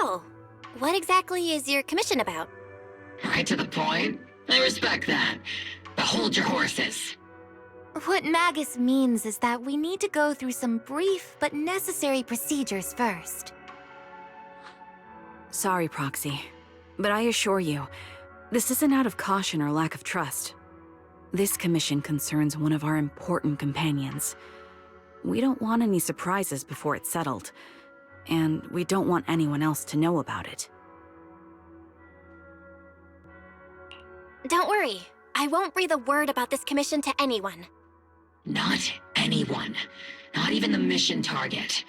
So, what exactly is your commission about? Right to the point. I respect that. But hold your horses. What Magus means is that we need to go through some brief but necessary procedures first. Sorry, Proxy, but I assure you, this isn't out of caution or lack of trust. This commission concerns one of our important companions. We don't want any surprises before it's settled, and we don't want anyone else to know about it. Don't worry, I won't breathe a word about this commission to anyone. Not anyone. Not even the mission target.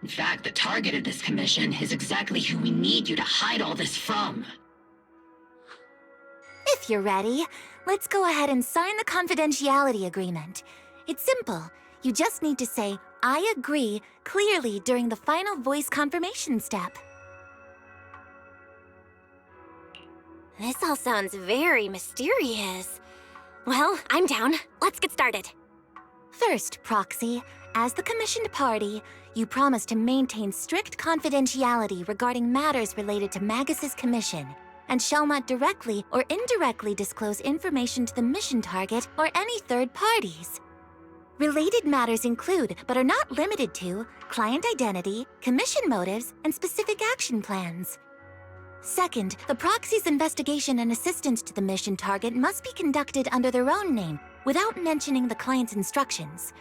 In fact, the target of this commission is exactly who we need you to hide all this from. If you're ready, let's go ahead and sign the confidentiality agreement. It's simple. You just need to say, "I agree," clearly during the final voice confirmation step. This all sounds very mysterious. Well, I'm down. Let's get started. First, Proxy, as the commissioned party, you promise to maintain strict confidentiality regarding matters related to Magus's commission, and shall not directly or indirectly disclose information to the mission target or any third parties. Related matters include, but are not limited to, client identity, commission motives, and specific action plans. Second, the proxy's investigation and assistance to the mission target must be conducted under their own name, without mentioning the client's instructions.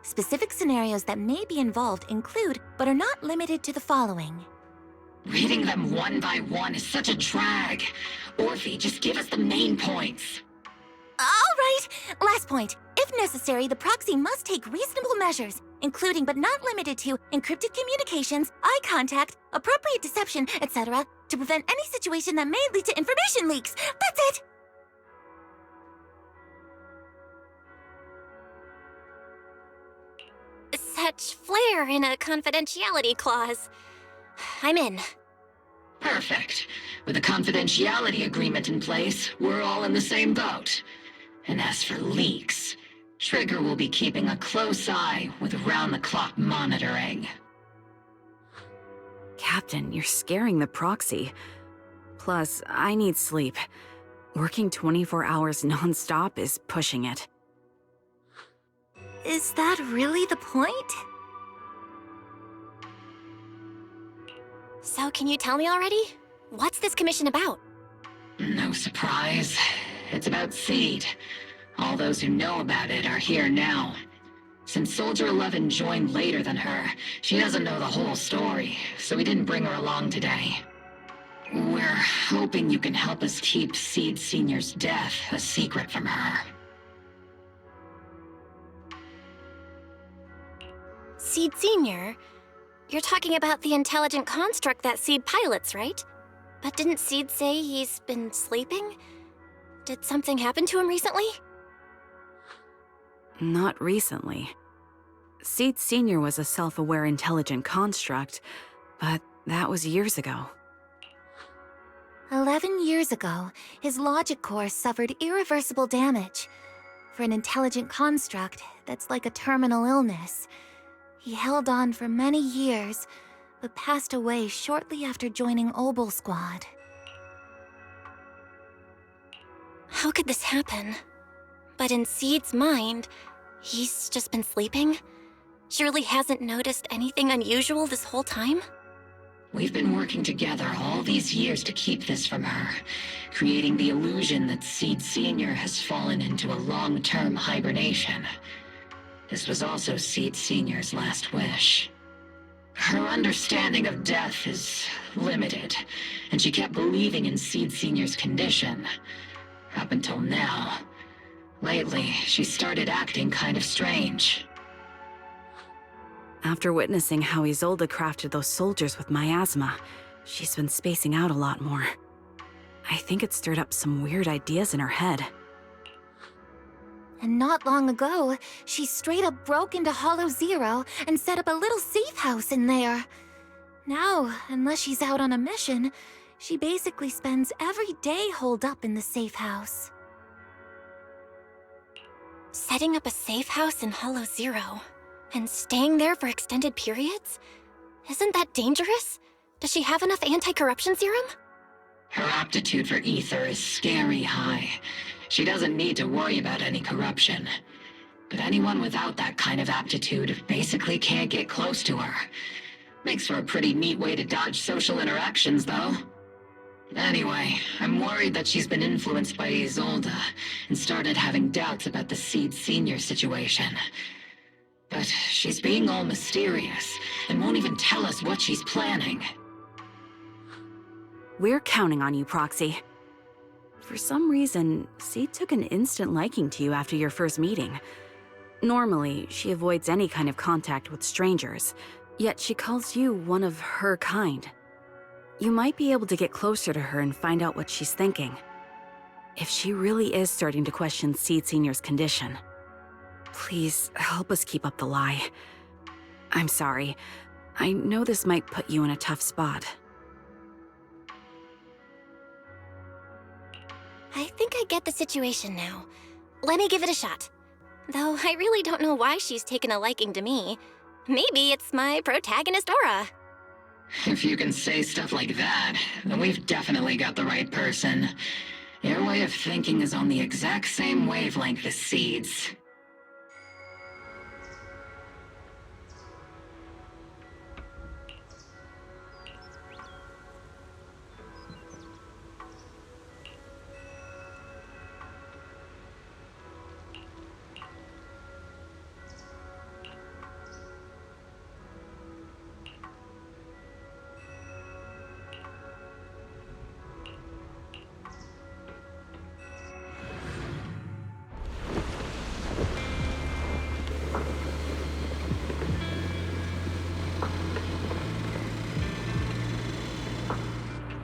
Specific scenarios that may be involved include, but are not limited to the following. Reading them one by one is such a drag. Orphie, just give us the main points. All right! Last point. If necessary, the proxy must take reasonable measures, including but not limited to encrypted communications, eye contact, appropriate deception, etc., to prevent any situation that may lead to information leaks. That's it! Such flair in a confidentiality clause. I'm in. Perfect. With a confidentiality agreement in place, we're all in the same boat. And as for leaks, Trigger will be keeping a close eye with round-the-clock monitoring. Captain, you're scaring the Proxy. Plus, I need sleep. Working 24 hours non-stop is pushing it. Is that really the point? So can you tell me already? What's this commission about? No surprise. It's about Seed. All those who know about it are here now. Since Soldier 11 joined later than her, she doesn't know the whole story, so we didn't bring her along today. We're hoping you can help us keep Seed Senior's death a secret from her. Seed Senior? You're talking about the intelligent construct that Seed pilots, right? But didn't Seed say he's been sleeping? Did something happen to him recently? Not recently. Seed Senior was a self-aware intelligent construct, but that was years ago. 11 years ago, his logic core suffered irreversible damage. For an intelligent construct, that's like a terminal illness. He held on for many years, but passed away shortly after joining Obel Squad. How could this happen? But in Seed's mind, he's just been sleeping? Surely hasn't noticed anything unusual this whole time? We've been working together all these years to keep this from her, creating the illusion that Seed Senior has fallen into a long-term hibernation. This was also Seed Senior's last wish. Her understanding of death is limited, and she kept believing in Seed Senior's condition. Up until now. Lately, she started acting kind of strange. After witnessing how Isolde crafted those soldiers with miasma, she's been spacing out a lot more. I think it stirred up some weird ideas in her head. And not long ago, she straight up broke into Hollow Zero and set up a little safe house in there. Now, unless she's out on a mission, she basically spends every day holed up in the safe house. Setting up a safe house in Hollow Zero, and staying there for extended periods? Isn't that dangerous? Does she have enough anti-corruption serum? Her aptitude for ether is scary high. She doesn't need to worry about any corruption. But anyone without that kind of aptitude basically can't get close to her. Makes for a pretty neat way to dodge social interactions, though. Anyway, I'm worried that she's been influenced by Isolde and started having doubts about the Seed Senior situation. But she's being all mysterious and won't even tell us what she's planning. We're counting on you, Proxy. For some reason, Seed took an instant liking to you after your first meeting. Normally, she avoids any kind of contact with strangers, yet she calls you one of her kind. You might be able to get closer to her and find out what she's thinking. If she really is starting to question Seed Senior's condition, please help us keep up the lie. I'm sorry. I know this might put you in a tough spot. I think I get the situation now. Let me give it a shot. Though I really don't know why she's taken a liking to me. Maybe it's my protagonist aura. If you can say stuff like that, then we've definitely got the right person. Your way of thinking is on the exact same wavelength as Seed's.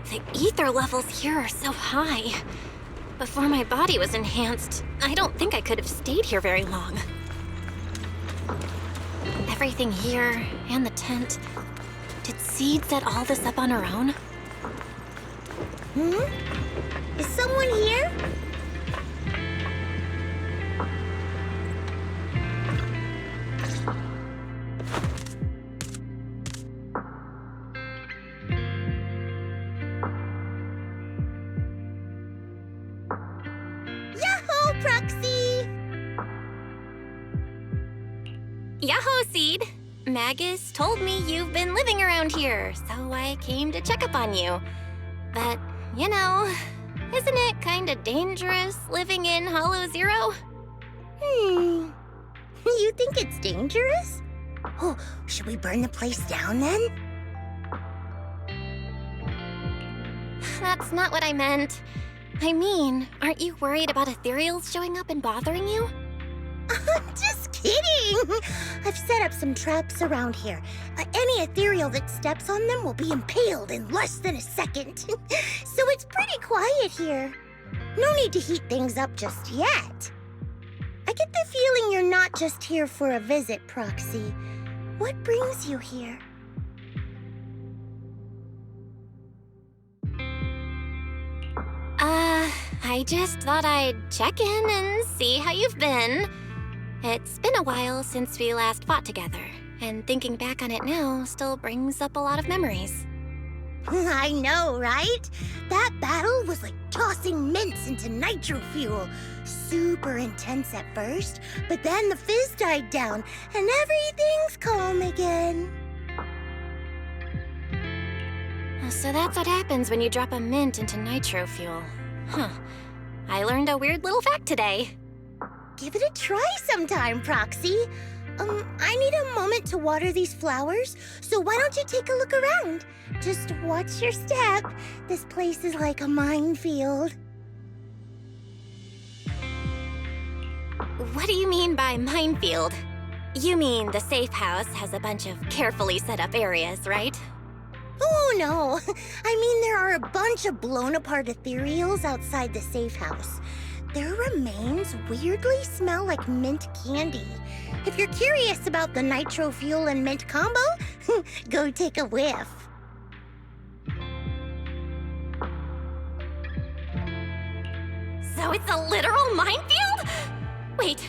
The ether levels here are so high. Before my body was enhanced, I don't think I could have stayed here very long. Everything here, and the tent. Did Seed set all this up on her own? Is someone here? Yahoo, Proxy! Yahoo, Seed! Magus told me you've been living around here, so I came to check up on you. But, you know, isn't it kinda dangerous living in Hollow Zero? You think it's dangerous? Oh, should we burn the place down then? That's not what I meant. I mean, aren't you worried about ethereals showing up and bothering you? Just kidding! I've set up some traps around here. Any ethereal that steps on them will be impaled in less than a second. So it's pretty quiet here. No need to heat things up just yet. I get the feeling you're not just here for a visit, Proxy. What brings you here? I just thought I'd check in and see how you've been. It's been a while since we last fought together, and thinking back on it now still brings up a lot of memories. I know, right? That battle was like tossing mints into nitro fuel. Super intense at first, but then the fizz died down, and everything's calm again. So that's what happens when you drop a mint into nitro fuel. Huh. I learned a weird little fact today. Give it a try sometime, Proxy. I need a moment to water these flowers, so why don't you take a look around? Just watch your step. This place is like a minefield. What do you mean by minefield? You mean the safe house has a bunch of carefully set up areas, right? Oh, no. I mean, there are a bunch of blown-apart ethereals outside the safe house. Their remains weirdly smell like mint candy. If you're curious about the nitro fuel and mint combo, go take a whiff. So it's a literal minefield? Wait,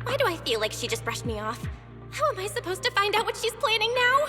why do I feel like she just brushed me off? How am I supposed to find out what she's planning now?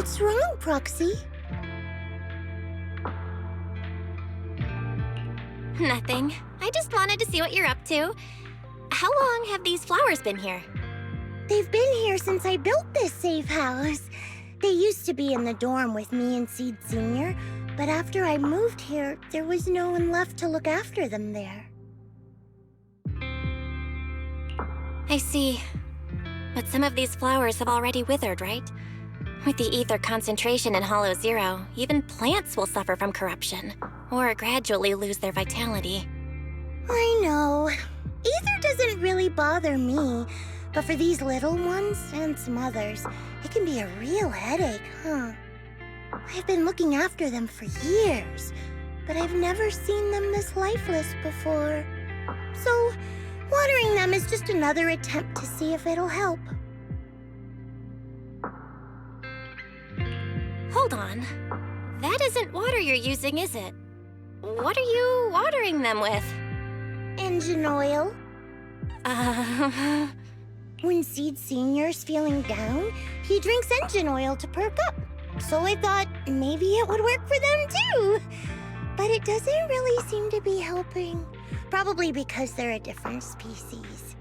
What's wrong, Proxy? Nothing. I just wanted to see what you're up to. How long have these flowers been here? They've been here since I built this safe house. They used to be in the dorm with me and Seed Sr., but after I moved here, there was no one left to look after them there. I see. But some of these flowers have already withered, right? With the ether concentration in Hollow Zero, even plants will suffer from corruption, or gradually lose their vitality. I know. Ether doesn't really bother me, but for these little ones and some others, it can be a real headache, huh? I've been looking after them for years, but I've never seen them this lifeless before. So, watering them is just another attempt to see if it'll help. Hold on. That isn't water you're using, is it? What are you watering them with? Engine oil. Uh... When Seed Sr.'s feeling down, he drinks engine oil to perk up. So I thought maybe it would work for them too. But it doesn't really seem to be helping. Probably because they're a different species.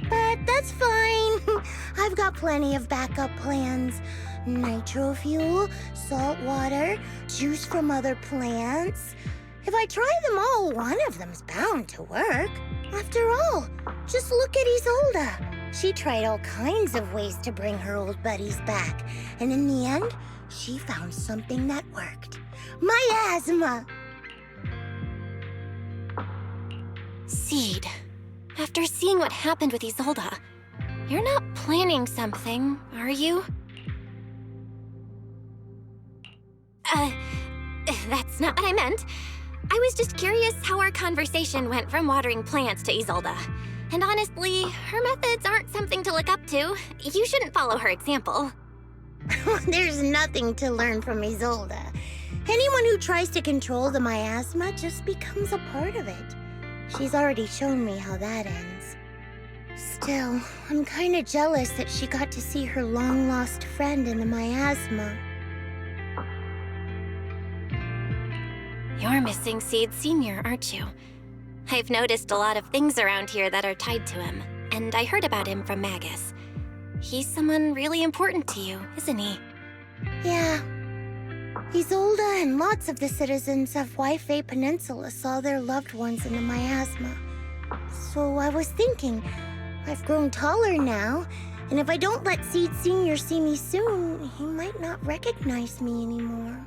But that's fine. I've got plenty of backup plans. Nitro fuel, salt water, juice from other plants. If I try them all, one of them's bound to work. After all, just look at Isolde. She tried all kinds of ways to bring her old buddies back, and in the end, she found something that worked. Miasma! Seed, after seeing what happened with Isolde, you're not planning something, are you? That's not what I meant. I was just curious how our conversation went from watering plants to Isolde. And honestly, her methods aren't something to look up to. You shouldn't follow her example. There's nothing to learn from Isolde. Anyone who tries to control the miasma just becomes a part of it. She's already shown me how that ends. Still, I'm kinda jealous that she got to see her long-lost friend in the miasma. You're missing Seed Sr., aren't you? I've noticed a lot of things around here that are tied to him, and I heard about him from Magus. He's someone really important to you, isn't he? Yeah. Isolde and lots of the citizens of Wi-Fi Peninsula saw their loved ones in the miasma. So I was thinking, I've grown taller now, and if I don't let Seed Sr. see me soon, he might not recognize me anymore.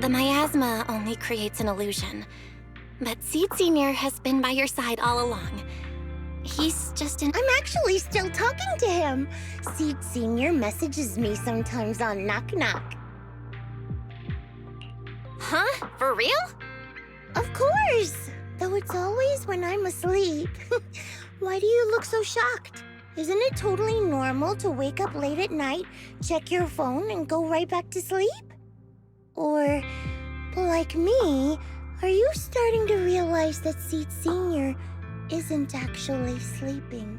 The miasma only creates an illusion, but Seed Sr. has been by your side all along. He's just an— I'm actually still talking to him. Seed Sr. messages me sometimes on Knock Knock. Huh? For real? Of course! Though it's always when I'm asleep. Why do you look so shocked? Isn't it totally normal to wake up late at night, check your phone, and go right back to sleep? Or, like me, are you starting to realize that Seed Sr. isn't actually sleeping?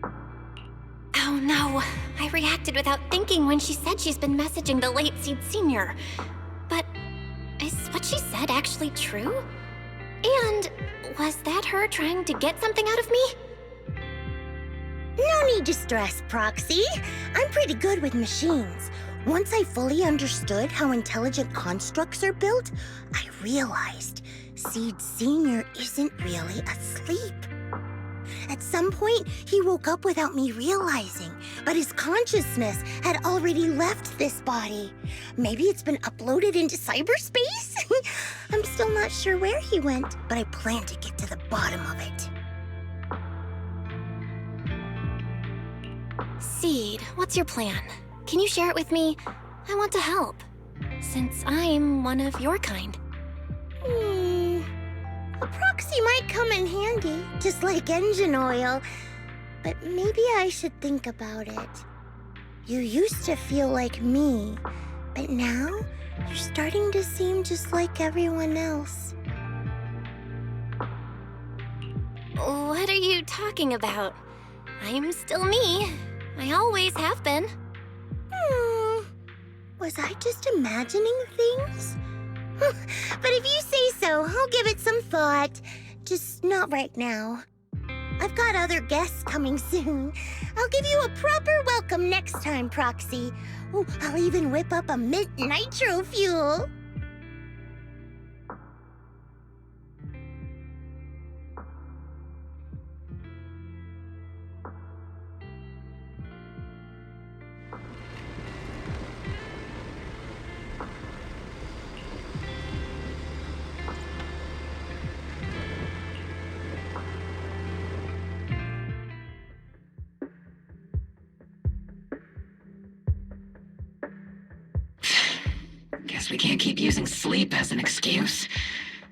Oh no, I reacted without thinking when she said she's been messaging the late Seed Sr. But is what she said actually true? And was that her trying to get something out of me? No need to stress, Proxy. I'm pretty good with machines. Once I fully understood how intelligent constructs are built, I realized Seed Sr. isn't really asleep. At some point, he woke up without me realizing, but his consciousness had already left this body. Maybe it's been uploaded into cyberspace? I'm still not sure where he went, but I plan to get to the bottom of it. Seed, what's your plan? Can you share it with me? I want to help, since I'm one of your kind. A proxy might come in handy, just like engine oil. But maybe I should think about it. You used to feel like me, but now you're starting to seem just like everyone else. What are you talking about? I'm still me. I always have been. Was I just imagining things? But if you say so, I'll give it some thought. Just not right now. I've got other guests coming soon. I'll give you a proper welcome next time, Proxy. Oh, I'll even whip up a mint nitro fuel. Guess we can't keep using sleep as an excuse.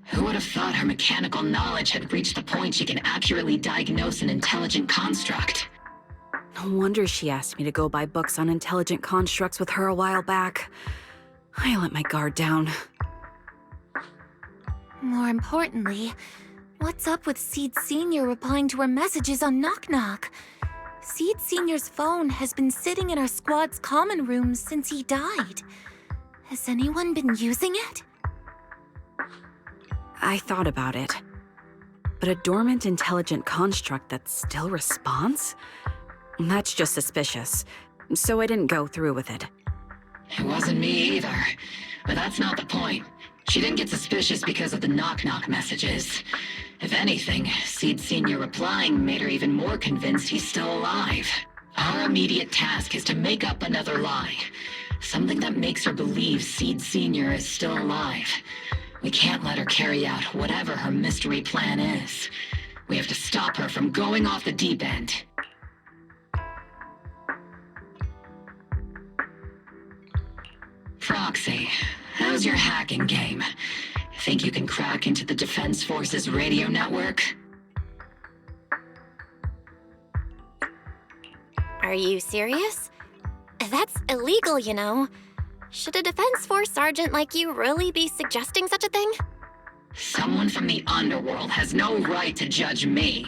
Who would have thought her mechanical knowledge had reached the point she can accurately diagnose an intelligent construct? No wonder she asked me to go buy books on intelligent constructs with her a while back. I let my guard down. More importantly, what's up with Seed Sr. replying to our messages on Knock Knock? Seed Sr.'s phone has been sitting in our squad's common room since he died. Has anyone been using it? I thought about it. But a dormant intelligent construct that still responds? That's just suspicious. So I didn't go through with it. It wasn't me either. But that's not the point. She didn't get suspicious because of the knock-knock messages. If anything, Seed Sr. replying made her even more convinced he's still alive. Our immediate task is to make up another lie. Something that makes her believe Seed Sr. is still alive. We can't let her carry out whatever her mystery plan is. We have to stop her from going off the deep end. Proxy, how's your hacking game? Think you can crack into the Defense Force's radio network? Are you serious? That's illegal, you know. Should a Defense Force sergeant like you really be suggesting such a thing? Someone from the underworld has no right to judge me.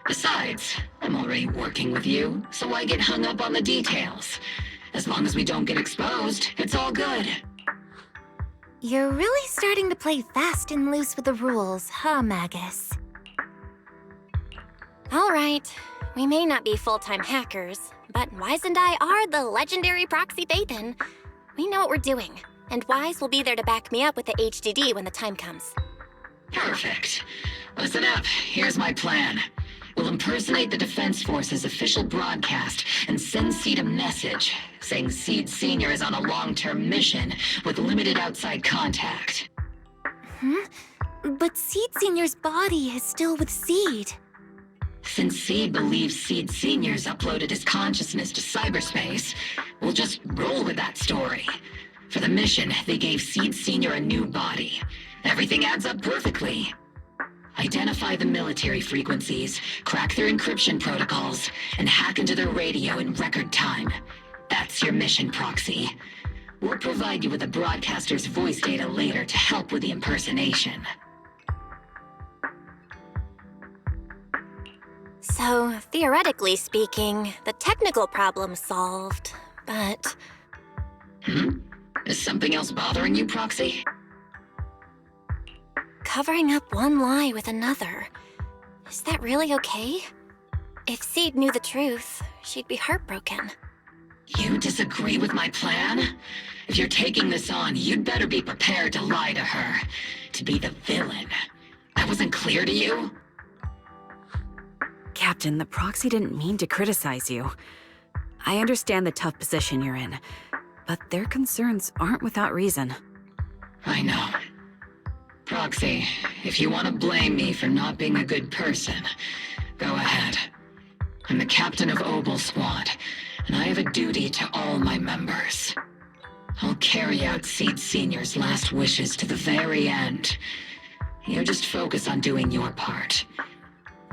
Besides, I'm already working with you, so why get hung up on the details? As long as we don't get exposed, it's all good. You're really starting to play fast and loose with the rules, huh, Magus? All right. We may not be full-time hackers, but Wise and I are the legendary proxy Phaethon. We know what we're doing, and Wise will be there to back me up with the HDD when the time comes. Perfect. Listen up, here's my plan. We'll impersonate the Defense Force's official broadcast and send Seed a message saying Seed Sr. is on a long-term mission with limited outside contact. But Seed Sr.'s body is still with Seed. Since Seed believes Seed Sr.'s uploaded his consciousness to cyberspace, we'll just roll with that story. For the mission, they gave Seed Sr. a new body. Everything adds up perfectly. Identify the military frequencies, crack their encryption protocols, and hack into their radio in record time. That's your mission, Proxy. We'll provide you with the broadcaster's voice data later to help with the impersonation. So, theoretically speaking, the technical problem's solved, but... Is something else bothering you, Proxy? Covering up one lie with another. Is that really okay? If Seed knew the truth, she'd be heartbroken. You disagree with my plan? If you're taking this on, you'd better be prepared to lie to her. To be the villain. That wasn't clear to you? Captain, the proxy didn't mean to criticize you. I understand the tough position you're in, but their concerns aren't without reason. I know. Proxy, if you want to blame me for not being a good person, go ahead. I'm the captain of Obel Squad, and I have a duty to all my members. I'll carry out Seed Sr.'s last wishes to the very end. You just focus on doing your part.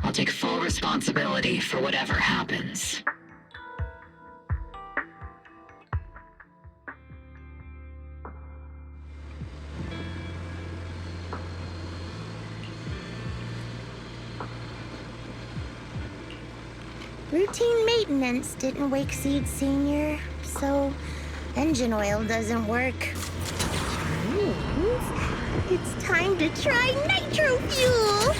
I'll take full responsibility for whatever happens. maintenance didn't wake Seed Senior, so engine oil doesn't work. Means it's time to try nitro fuel!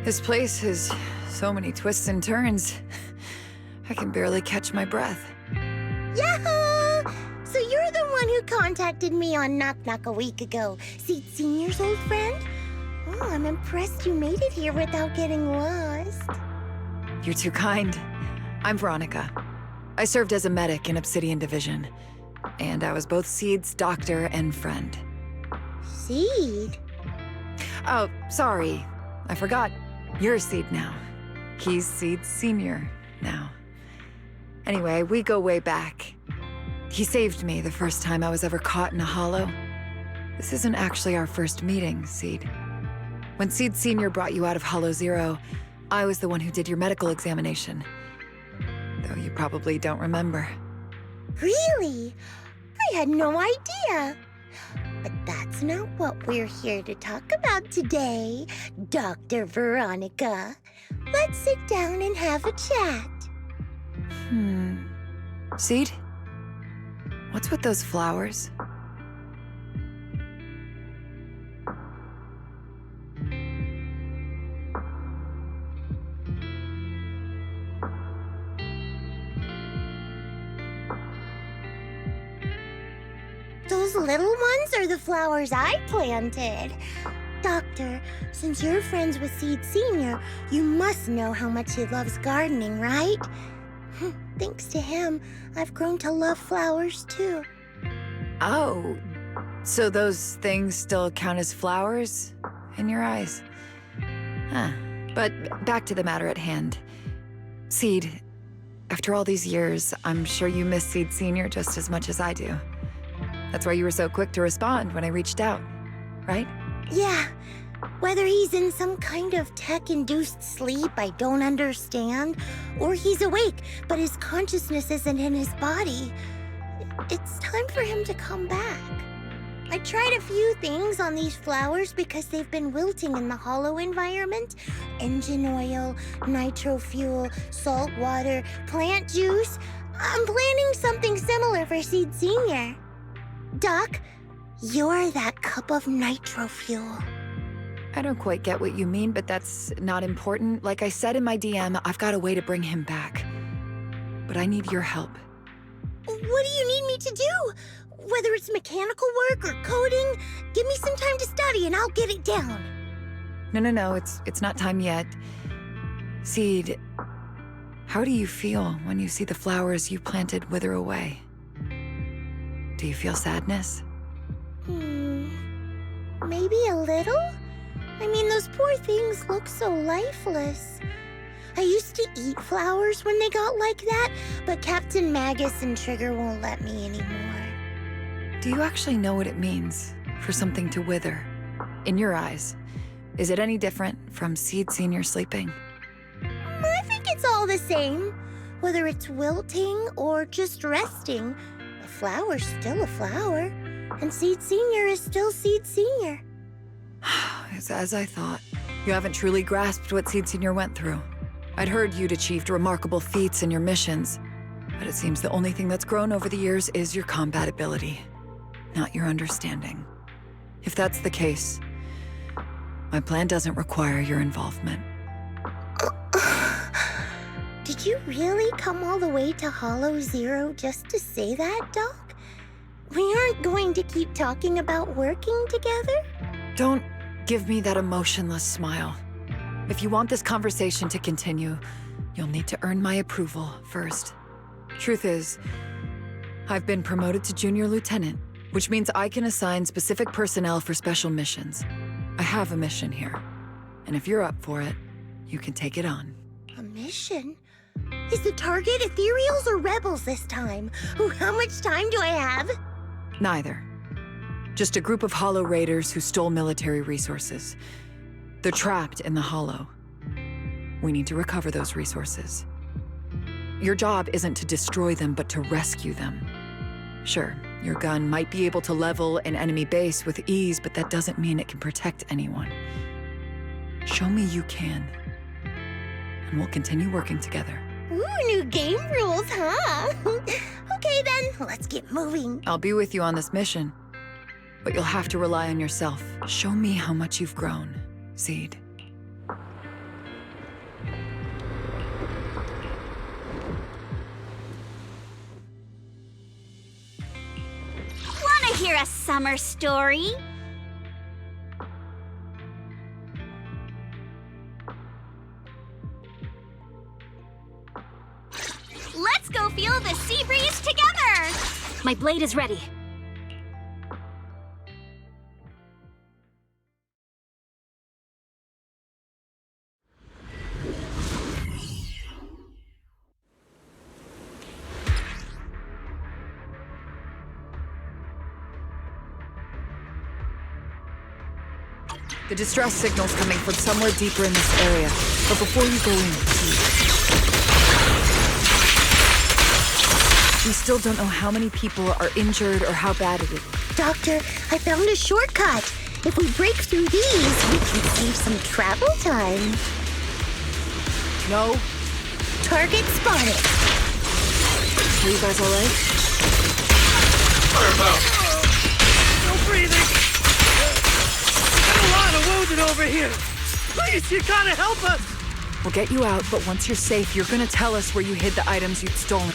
This place has so many twists and turns. I can barely catch my breath. Yahoo! So you're the one who contacted me on Knock Knock a week ago, Seed Senior's old friend? Oh, I'm impressed you made it here without getting lost. You're too kind. I'm Veronica. I served as a medic in Obsidian Division, and I was both Seed's doctor and friend. Seed? Oh, sorry. I forgot. You're Seed now. He's Seed Senior now. Anyway, we go way back. He saved me the first time I was ever caught in a hollow. This isn't actually our first meeting, Seed. When Seed Senior brought you out of Hollow Zero, I was the one who did your medical examination. Though you probably don't remember. Really? I had no idea. But that's not what we're here to talk about today, Dr. Veronica. Let's sit down and have a chat. Seed? What's with those flowers? Those little ones are the flowers I planted. Doctor, since you're friends with Seed Senior, you must know how much he loves gardening, right? Thanks to him, I've grown to love flowers too. Oh, so those things still count as flowers in your eyes? Huh. But back to the matter at hand. Seed, after all these years, I'm sure you miss Seed Senior just as much as I do. That's why you were so quick to respond when I reached out, right? Yeah. Whether he's in some kind of tech-induced sleep I don't understand, or he's awake, but his consciousness isn't in his body, it's time for him to come back. I tried a few things on these flowers because they've been wilting in the hollow environment. Engine oil, nitro fuel, salt water, plant juice. I'm planning something similar for Seed Senior. Doc, you're that cup of nitro fuel. I don't quite get what you mean, but that's not important. Like I said in my DM, I've got a way to bring him back. But I need your help. What do you need me to do? Whether it's mechanical work or coding, give me some time to study and I'll get it down. No, it's not time yet. Seed, how do you feel when you see the flowers you planted wither away? Do you feel sadness? Maybe a little? I mean, those poor things look so lifeless. I used to eat flowers when they got like that, but Captain Magus and Trigger won't let me anymore. Do you actually know what it means for something to wither? In your eyes, is it any different from Seed Senior sleeping? I think it's all the same. Whether it's wilting or just resting, a flower's still a flower, and Seed Senior is still Seed Senior. It's as I thought. You haven't truly grasped what Seed Senior went through. I'd heard you'd achieved remarkable feats in your missions, but it seems the only thing that's grown over the years is your combat ability, not your understanding. If that's the case, my plan doesn't require your involvement. Did you really come all the way to Hollow Zero just to say that, Doc? We aren't going to keep talking about working together? Don't give me that emotionless smile. If you want this conversation to continue, you'll need to earn my approval first. Truth is, I've been promoted to Junior Lieutenant, which means I can assign specific personnel for special missions. I have a mission here, and if you're up for it, you can take it on. A mission? Is the target Ethereals or Rebels this time? How much time do I have? Neither. Just a group of Hollow Raiders who stole military resources. They're trapped in the Hollow. We need to recover those resources. Your job isn't to destroy them, but to rescue them. Sure, your gun might be able to level an enemy base with ease, but that doesn't mean it can protect anyone. Show me you can, and we'll continue working together. Ooh, new game rules, huh? Okay then, let's get moving. I'll be with you on this mission, but you'll have to rely on yourself. Show me how much you've grown, Seed. Wanna hear a summer story? Let's go feel the sea breeze together! My blade is ready. The distress signal's coming from somewhere deeper in this area. But before you go in, please. We still don't know how many people are injured or how bad it is. Doctor, I found a shortcut. If we break through these, we can save some travel time. No? Target spotted. Are you guys alright? No breathing! Got a lot of wounded over here! Please, you gotta help us! We'll get you out, but once you're safe, you're gonna tell us where you hid the items you'd stolen.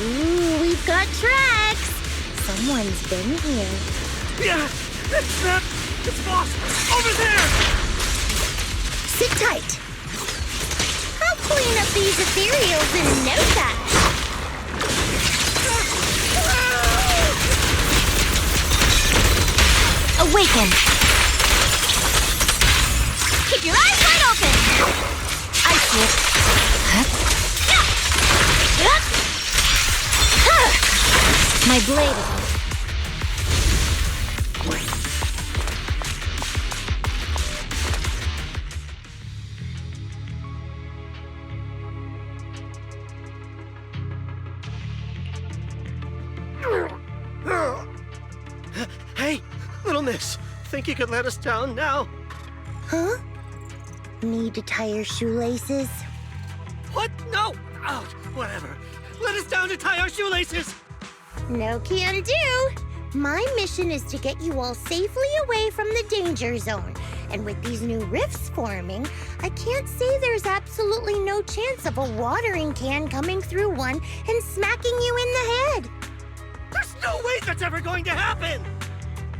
Ooh, we've got tracks. Someone's been here. Yeah, it's them! It's Boss! Over there! Sit tight. I'll clean up these ethereals in no time. Awaken! Keep your eyes wide open! I see it. My blade is... Hey, little miss, think you could let us down now? Huh? Need to tie your shoelaces? What? No! Oh, whatever. Let us down to tie our shoelaces! No can do. My mission is to get you all safely away from the danger zone. And with these new rifts forming, I can't say there's absolutely no chance of a watering can coming through one and smacking you in the head. There's no way that's ever going to happen!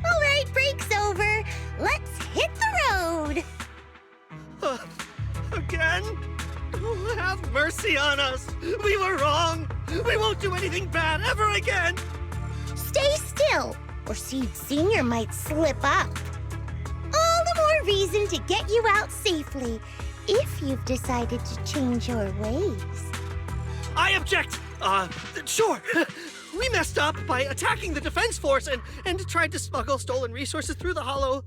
All right, break's over. Let's hit the road. Again? Oh, have mercy on us! We were wrong! We won't do anything bad ever again! Stay still, or Seed Senior might slip up. All the more reason to get you out safely, if you've decided to change your ways. I object! Sure. We messed up by attacking the defense force and tried to smuggle stolen resources through the hollow.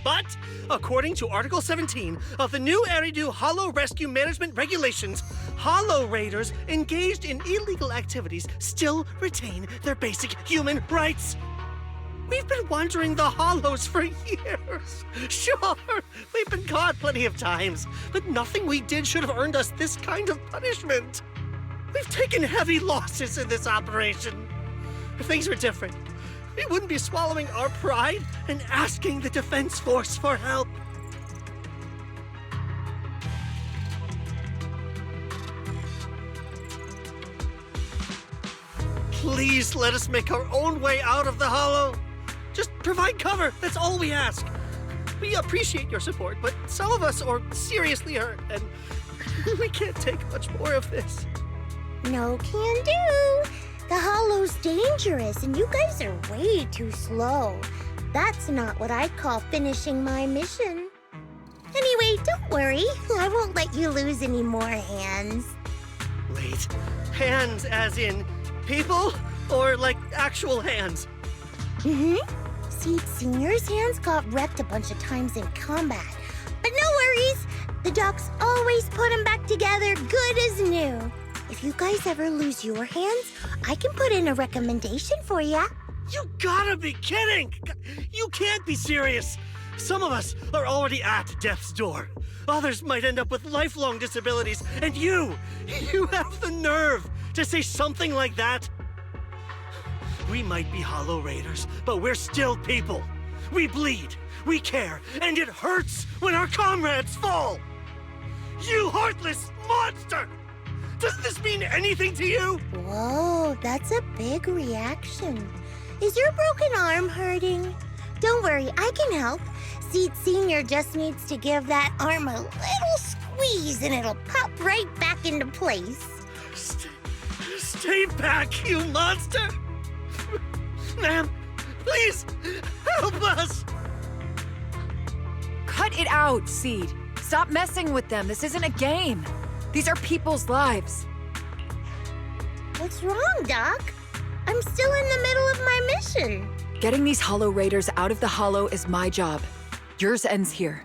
But, according to Article 17 of the new Eridu Hollow Rescue Management Regulations, Hollow Raiders engaged in illegal activities still retain their basic human rights. We've been wandering the hollows for years. Sure, we've been caught plenty of times, but nothing we did should have earned us this kind of punishment. We've taken heavy losses in this operation. If things were different, we wouldn't be swallowing our pride and asking the Defense Force for help. Please let us make our own way out of the hollow. Just provide cover, that's all we ask. We appreciate your support, but some of us are seriously hurt, and we can't take much more of this. No can do. The hollow's dangerous, and you guys are way too slow. That's not what I'd call finishing my mission. Anyway, don't worry. I won't let you lose any more hands. Wait, hands as in people? Or like actual hands? Seed Senior's hands got wrecked a bunch of times in combat. But no worries. The docs always put them back together good as new. If you guys ever lose your hands, I can put in a recommendation for ya. You gotta be kidding! You can't be serious! Some of us are already at death's door. Others might end up with lifelong disabilities, and you have the nerve to say something like that? We might be hoyocreators, but we're still people. We bleed, we care, and it hurts when our comrades fall! You heartless monster! Does this mean anything to you? Whoa, that's a big reaction. Is your broken arm hurting? Don't worry, I can help. Seed Senior just needs to give that arm a little squeeze and it'll pop right back into place. Stay back, you monster! Ma'am, please, help us! Cut it out, Seed. Stop messing with them. This isn't a game. These are people's lives. What's wrong, Doc? I'm still in the middle of my mission. Getting these hoyocreators out of the hollow is my job. Yours ends here.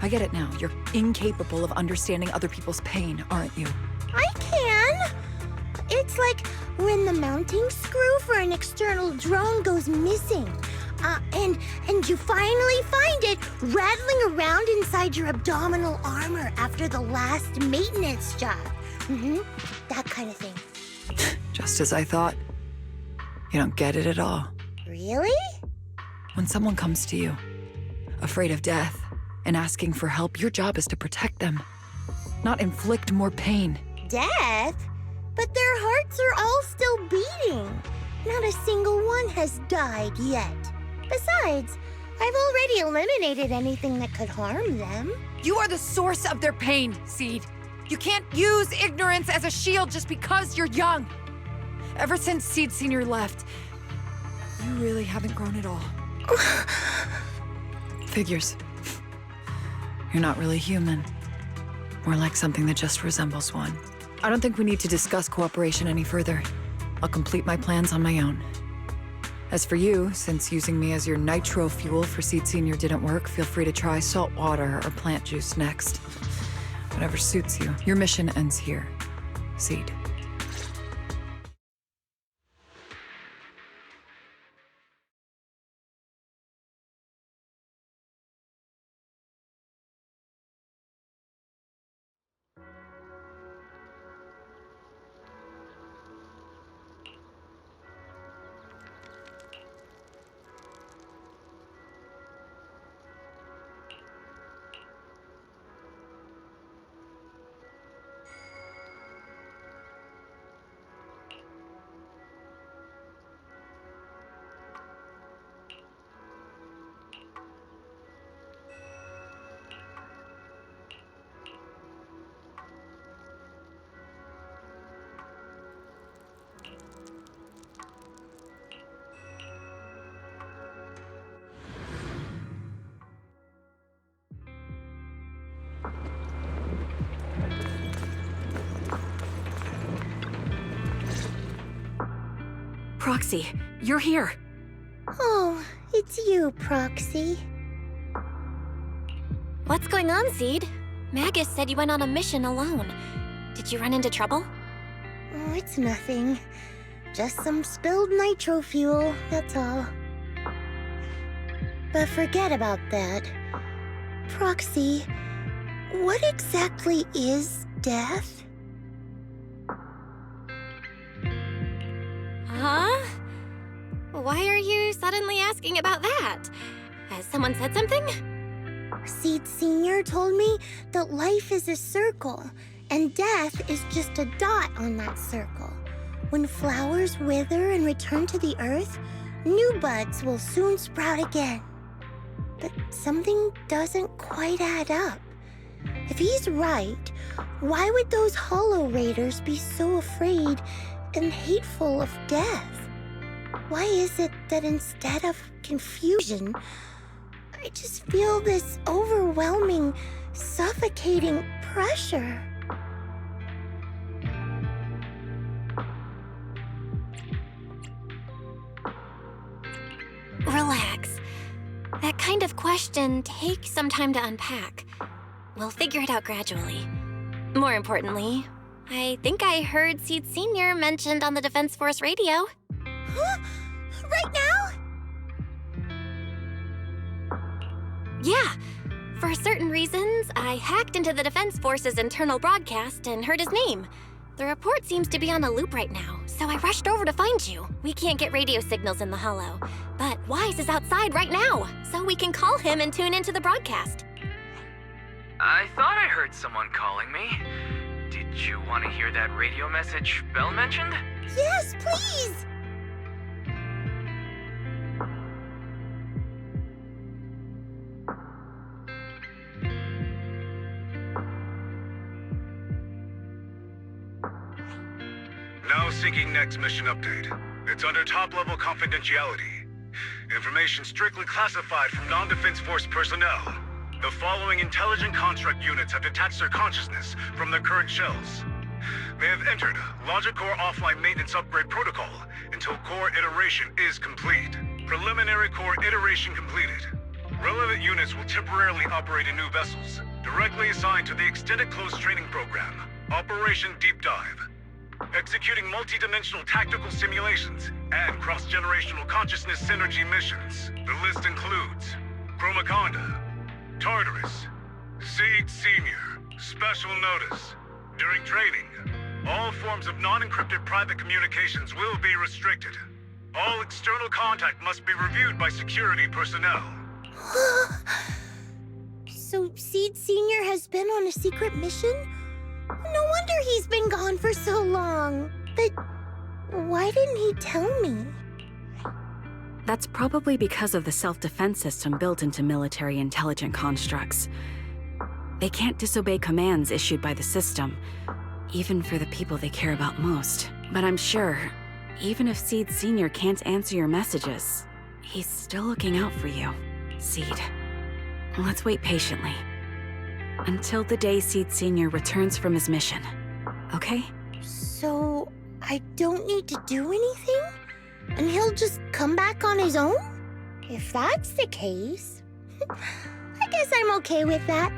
I get it now. You're incapable of understanding other people's pain, aren't you? I can. It's like when the mounting screw for an external drone goes missing. And you finally find it rattling around inside your abdominal armor after the last maintenance job. That kind of thing. Just as I thought. You don't get it at all. Really? When someone comes to you, afraid of death, and asking for help, your job is to protect them, not inflict more pain. Death? But their hearts are all still beating. Not a single one has died yet. Besides, I've already eliminated anything that could harm them. You are the source of their pain, Seed. You can't use ignorance as a shield just because you're young. Ever since Seed Senior left, you really haven't grown at all. Figures. You're not really human. More like something that just resembles one. I don't think we need to discuss cooperation any further. I'll complete my plans on my own. As for you, since using me as your nitro fuel for Seed Senior didn't work, feel free to try salt water or plant juice next. Whatever suits you. Your mission ends here, Seed. Proxy, you're here. Oh, it's you, Proxy. What's going on, Seed? Magus said you went on a mission alone. Did you run into trouble? Oh, it's nothing. Just some spilled nitro fuel, that's all. But forget about that. Proxy, what exactly is death? Huh? Why are you suddenly asking about that? Has someone said something? Seed Senior told me that life is a circle, and death is just a dot on that circle. When flowers wither and return to the earth, new buds will soon sprout again. But something doesn't quite add up. If he's right, why would those hoyocreators be so afraid and hateful of death? Why is it that instead of confusion, I just feel this overwhelming, suffocating pressure? Relax. That kind of question takes some time to unpack. We'll figure it out gradually. More importantly, I think I heard Seed Sr. mentioned on the Defense Force radio. Huh? Right now? Yeah. For certain reasons, I hacked into the Defense Force's internal broadcast and heard his name. The report seems to be on a loop right now, so I rushed over to find you. We can't get radio signals in the hollow, but Wise is outside right now, so we can call him and tune into the broadcast. I thought I heard someone calling me. Did you want to hear that radio message Belle mentioned? Yes, please! Now seeking next mission update. It's under top-level confidentiality. Information strictly classified from non-defense force personnel. The following intelligent construct units have detached their consciousness from their current shells. They have entered Logic Core offline maintenance upgrade protocol until core iteration is complete. Preliminary core iteration completed. Relevant units will temporarily operate in new vessels, directly assigned to the Extended Close Training Program, Operation Deep Dive. Executing multi-dimensional tactical simulations and cross-generational consciousness synergy missions. The list includes Chromaconda, Tartarus, Seed Senior, Special Notice. During training, all forms of non-encrypted private communications will be restricted. All external contact must be reviewed by security personnel. So Seed Senior has been on a secret mission? No wonder he's been gone for so long. But why didn't he tell me? That's probably because of the self-defense system built into military intelligent constructs. They can't disobey commands issued by the system, even for the people they care about most. But I'm sure, even if Seed Senior can't answer your messages, he's still looking out for you, Seed. Let's wait patiently. Until the day Seed Senior returns from his mission, okay? So I don't need to do anything? And he'll just come back on his own? If that's the case, I guess I'm okay with that.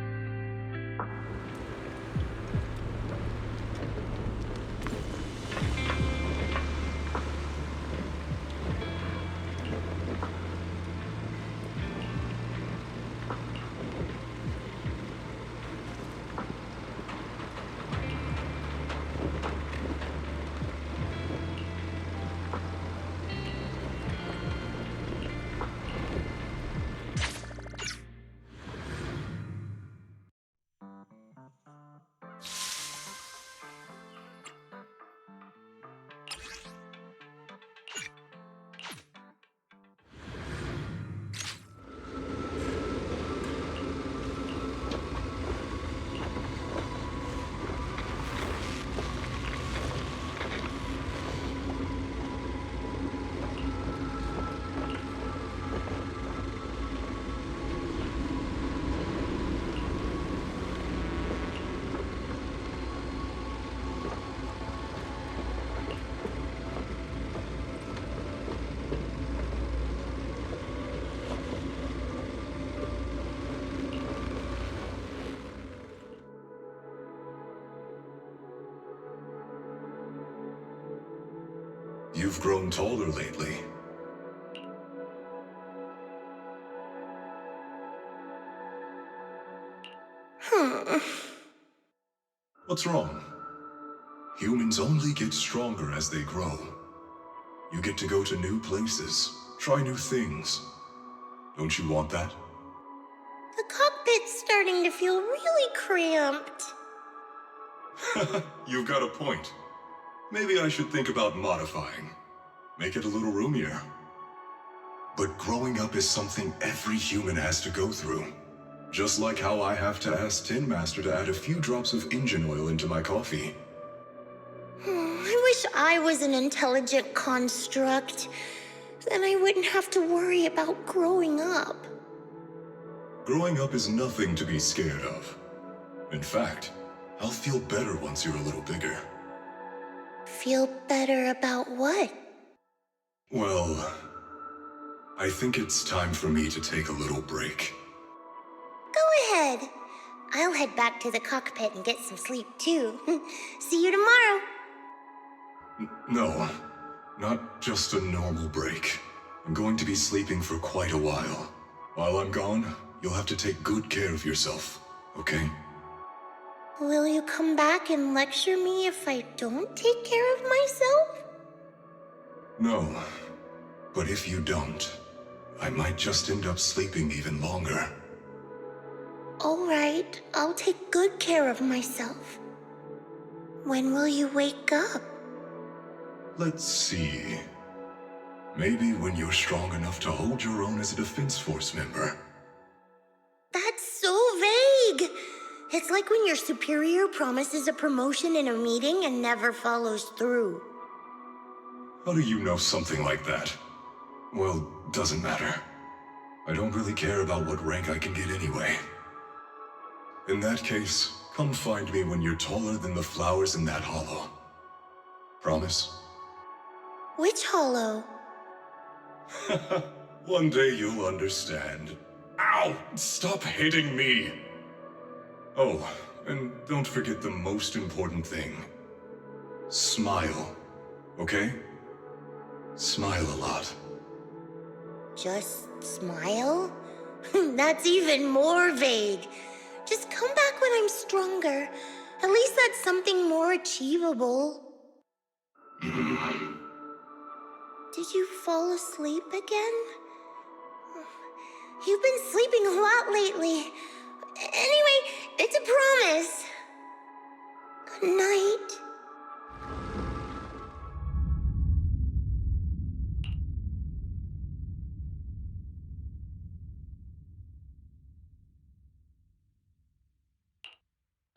You've grown taller lately. What's wrong? Humans only get stronger as they grow. You get to go to new places, try new things. Don't you want that? The cockpit's starting to feel really cramped. You've got a point. Maybe I should think about modifying. Make it a little roomier. But growing up is something every human has to go through. Just like how I have to ask Tin Master to add a few drops of engine oil into my coffee. I wish I was an intelligent construct. Then I wouldn't have to worry about growing up. Growing up is nothing to be scared of. In fact, I'll feel better once you're a little bigger. Feel better about what? Well, I think it's time for me to take a little break. Go ahead. I'll head back to the cockpit and get some sleep too. See you tomorrow. No, not just a normal break. I'm going to be sleeping for quite a while. While I'm gone, you'll have to take good care of yourself, okay? Will you come back and lecture me if I don't take care of myself? No, but if you don't, I might just end up sleeping even longer. All right, I'll take good care of myself. When will you wake up? Let's see. Maybe when you're strong enough to hold your own as a Defense Force member. That's so vague! It's like when your superior promises a promotion in a meeting and never follows through. How do you know something like that? Well, doesn't matter. I don't really care about what rank I can get anyway. In that case, come find me when you're taller than the flowers in that hollow. Promise? Which hollow? One day you'll understand. Ow! Stop hitting me! Oh, and don't forget the most important thing. Smile, okay? Smile a lot. Just smile? That's even more vague. Just come back when I'm stronger. At least that's something more achievable. Did you fall asleep again? You've been sleeping a lot lately. Anyway, it's a promise. Good night.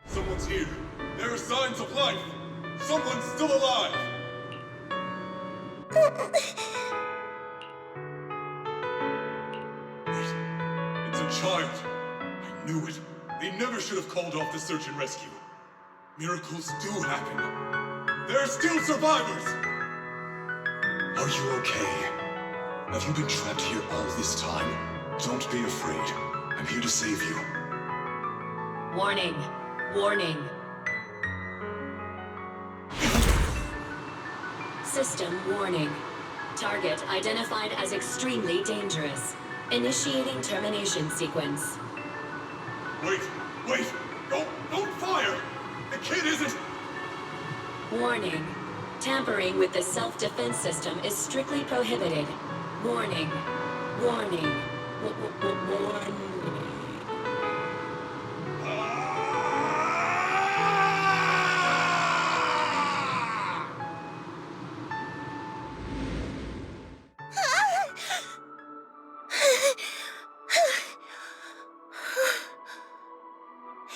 Someone's here. There are signs of life. Someone's still alive. Wait, it's a child. I knew it. They never should have called off the search and rescue. Miracles do happen. There are still survivors. Are you okay? Have you been trapped here all this time? Don't be afraid. I'm here to save you. Warning. Warning. System warning. Target identified as extremely dangerous. Initiating termination sequence. Wait! Don't fire! The kid isn't... Warning. Tampering with the self-defense system is strictly prohibited. Warning. Warning. Warning.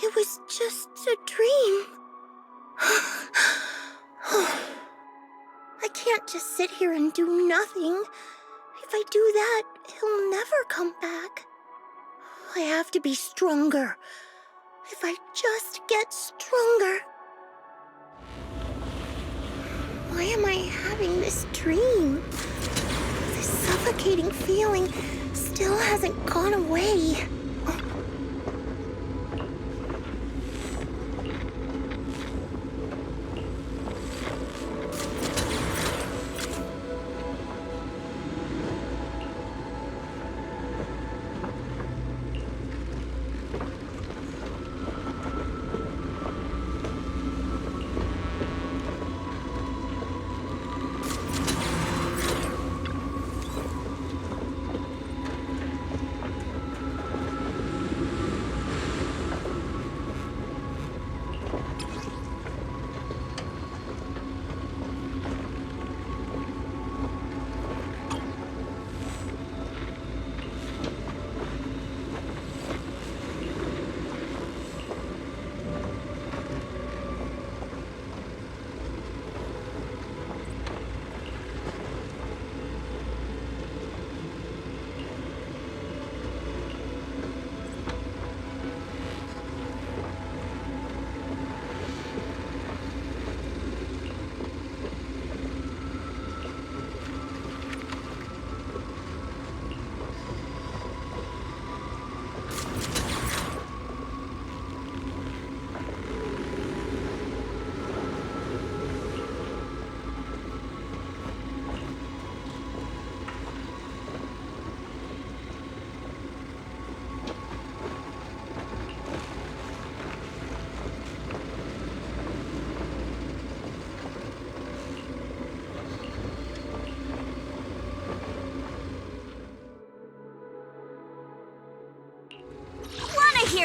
It was just a dream. I can't just sit here and do nothing. If I do that, he'll never come back. I have to be stronger. If I just get stronger. Why am I having this dream? This suffocating feeling still hasn't gone away.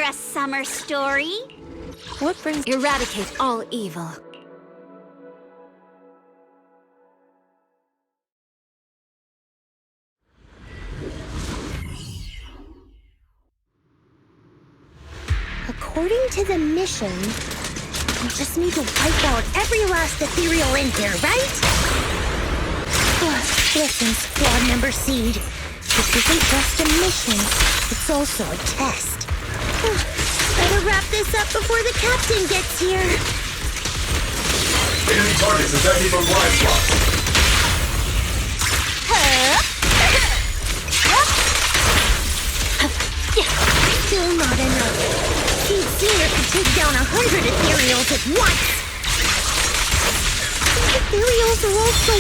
a summer story. What brings eradicate all evil? According to the mission, we just need to wipe out every last ethereal in here, right? Listen, Squad Member Seed. This isn't just a mission, it's also a test. Better wrap this up before the captain gets here. Enemy targets attacking from blind spots. Still not enough. Seed Senior could take down 100 ethereals at once. These ethereals are also...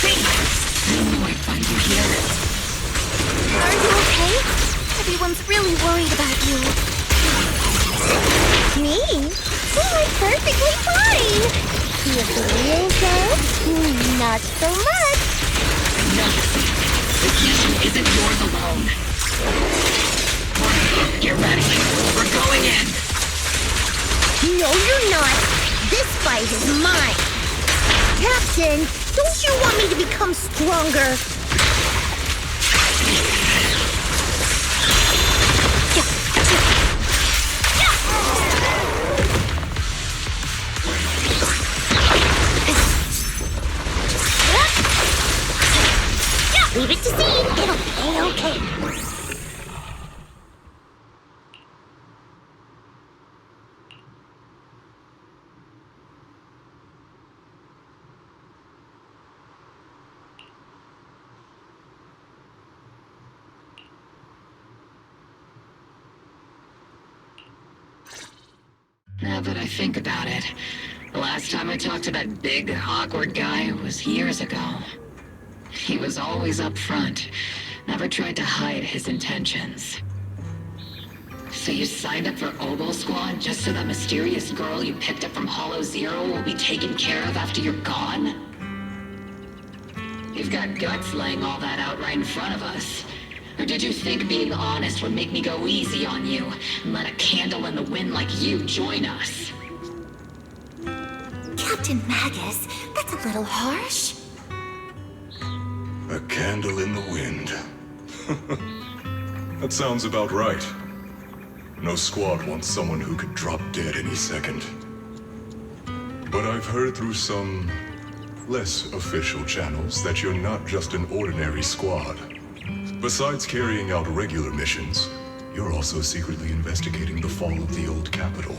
I knew I'd find you here. Are you okay? Everyone's really worried about you. Me? Oh, I'm perfectly fine. The ethereals, though? Not so much. No, this mission isn't yours alone. Get ready. We're going in. No, you're not. This fight is mine. Captain, don't you want me to become stronger? Leave it to Seed. It'll be okay. Now that I think about it, the last time I talked to that big, awkward guy was years ago. He was always up front, never tried to hide his intentions. So you signed up for Oboe Squad just so that mysterious girl you picked up from Hollow Zero will be taken care of after you're gone? You've got guts laying all that out right in front of us. Or did you think being honest would make me go easy on you and let a candle in the wind like you join us? Captain Magus, that's a little harsh. A candle in the wind. That sounds about right. No squad wants someone who could drop dead any second. But I've heard through some less official channels that you're not just an ordinary squad. Besides carrying out regular missions, you're also secretly investigating the fall of the old capital.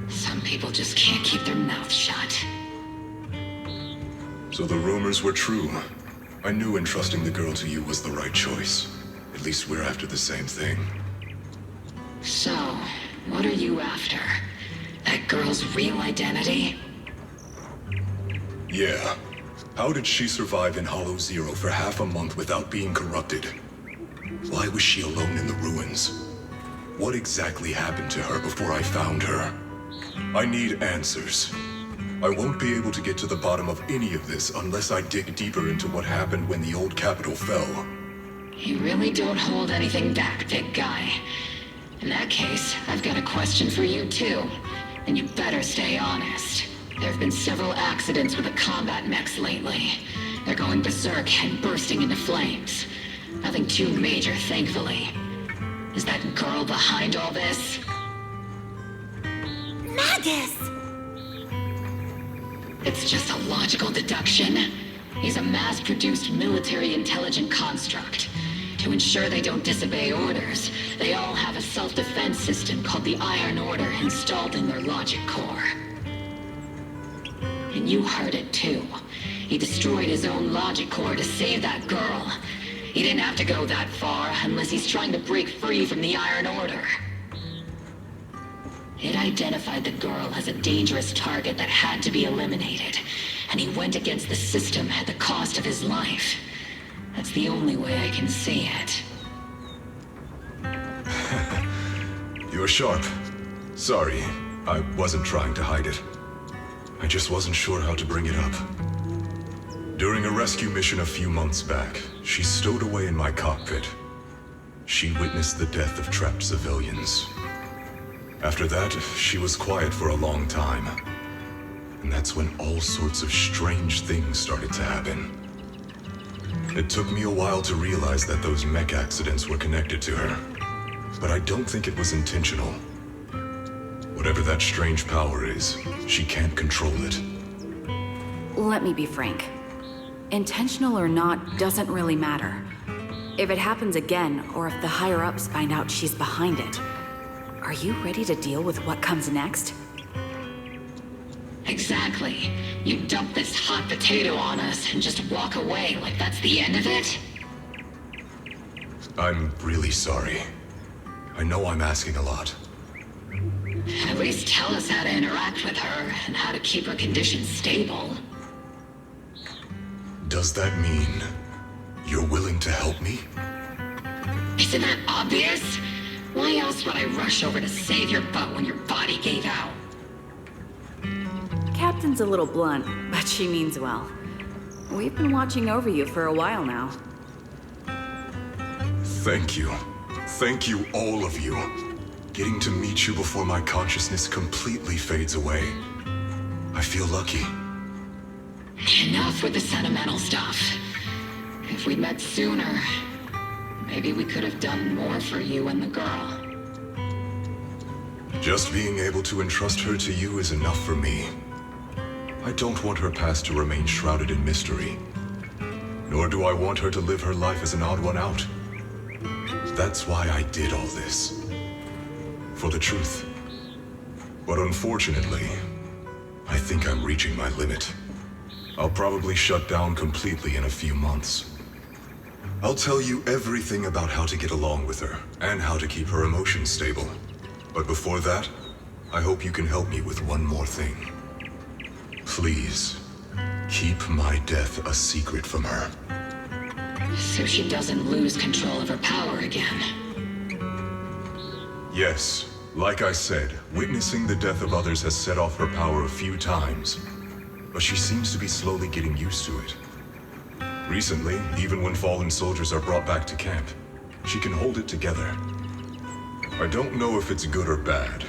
Some people just can't keep their mouths shut. So the rumors were true. I knew entrusting the girl to you was the right choice. At least we're after the same thing. So, what are you after? That girl's real identity? Yeah. How did she survive in Hollow Zero for half a month without being corrupted? Why was she alone in the ruins? What exactly happened to her before I found her? I need answers. I won't be able to get to the bottom of any of this unless I dig deeper into what happened when the old capital fell. You really don't hold anything back, big guy. In that case, I've got a question for you too. And you better stay honest. There have been several accidents with the combat mechs lately. They're going berserk and bursting into flames. Nothing too major, thankfully. Is that girl behind all this? Magus! It's just a logical deduction. He's a mass-produced military intelligent construct. To ensure they don't disobey orders, they all have a self-defense system called the Iron Order installed in their logic core. And you heard it too. He destroyed his own logic core to save that girl. He didn't have to go that far unless he's trying to break free from the Iron Order. It identified the girl as a dangerous target that had to be eliminated, and he went against the system at the cost of his life. That's the only way I can see it. You're sharp. Sorry, I wasn't trying to hide it. I just wasn't sure how to bring it up. During a rescue mission a few months back, she stowed away in my cockpit. she witnessed the death of trapped civilians. After that, she was quiet for a long time. And that's when all sorts of strange things started to happen. It took me a while to realize that those mech accidents were connected to her. But I don't think it was intentional. Whatever that strange power is, she can't control it. Let me be frank. Intentional or not doesn't really matter. If it happens again, or if the higher-ups find out she's behind it, are you ready to deal with what comes next? Exactly. You dump this hot potato on us and just walk away like that's the end of it? I'm really sorry. I know I'm asking a lot. At least tell us how to interact with her and how to keep her condition stable. Does that mean you're willing to help me? Isn't that obvious? Why else would I rush over to save your butt when your body gave out? Captain's a little blunt, but she means well. We've been watching over you for a while now. Thank you. Thank you, all of you. Getting to meet you before my consciousness completely fades away. I feel lucky. Enough with the sentimental stuff. If we'd met sooner, maybe we could have done more for you and the girl. Just being able to entrust her to you is enough for me. I don't want her past to remain shrouded in mystery. Nor do I want her to live her life as an odd one out. That's why I did all this. For the truth. But unfortunately, I think I'm reaching my limit. I'll probably shut down completely in a few months. I'll tell you everything about how to get along with her, and how to keep her emotions stable. But before that, I hope you can help me with one more thing. Please, keep my death a secret from her. So she doesn't lose control of her power again. Yes, like I said, witnessing the death of others has set off her power a few times. But she seems to be slowly getting used to it. Recently, even when fallen soldiers are brought back to camp, she can hold it together. I don't know if it's good or bad,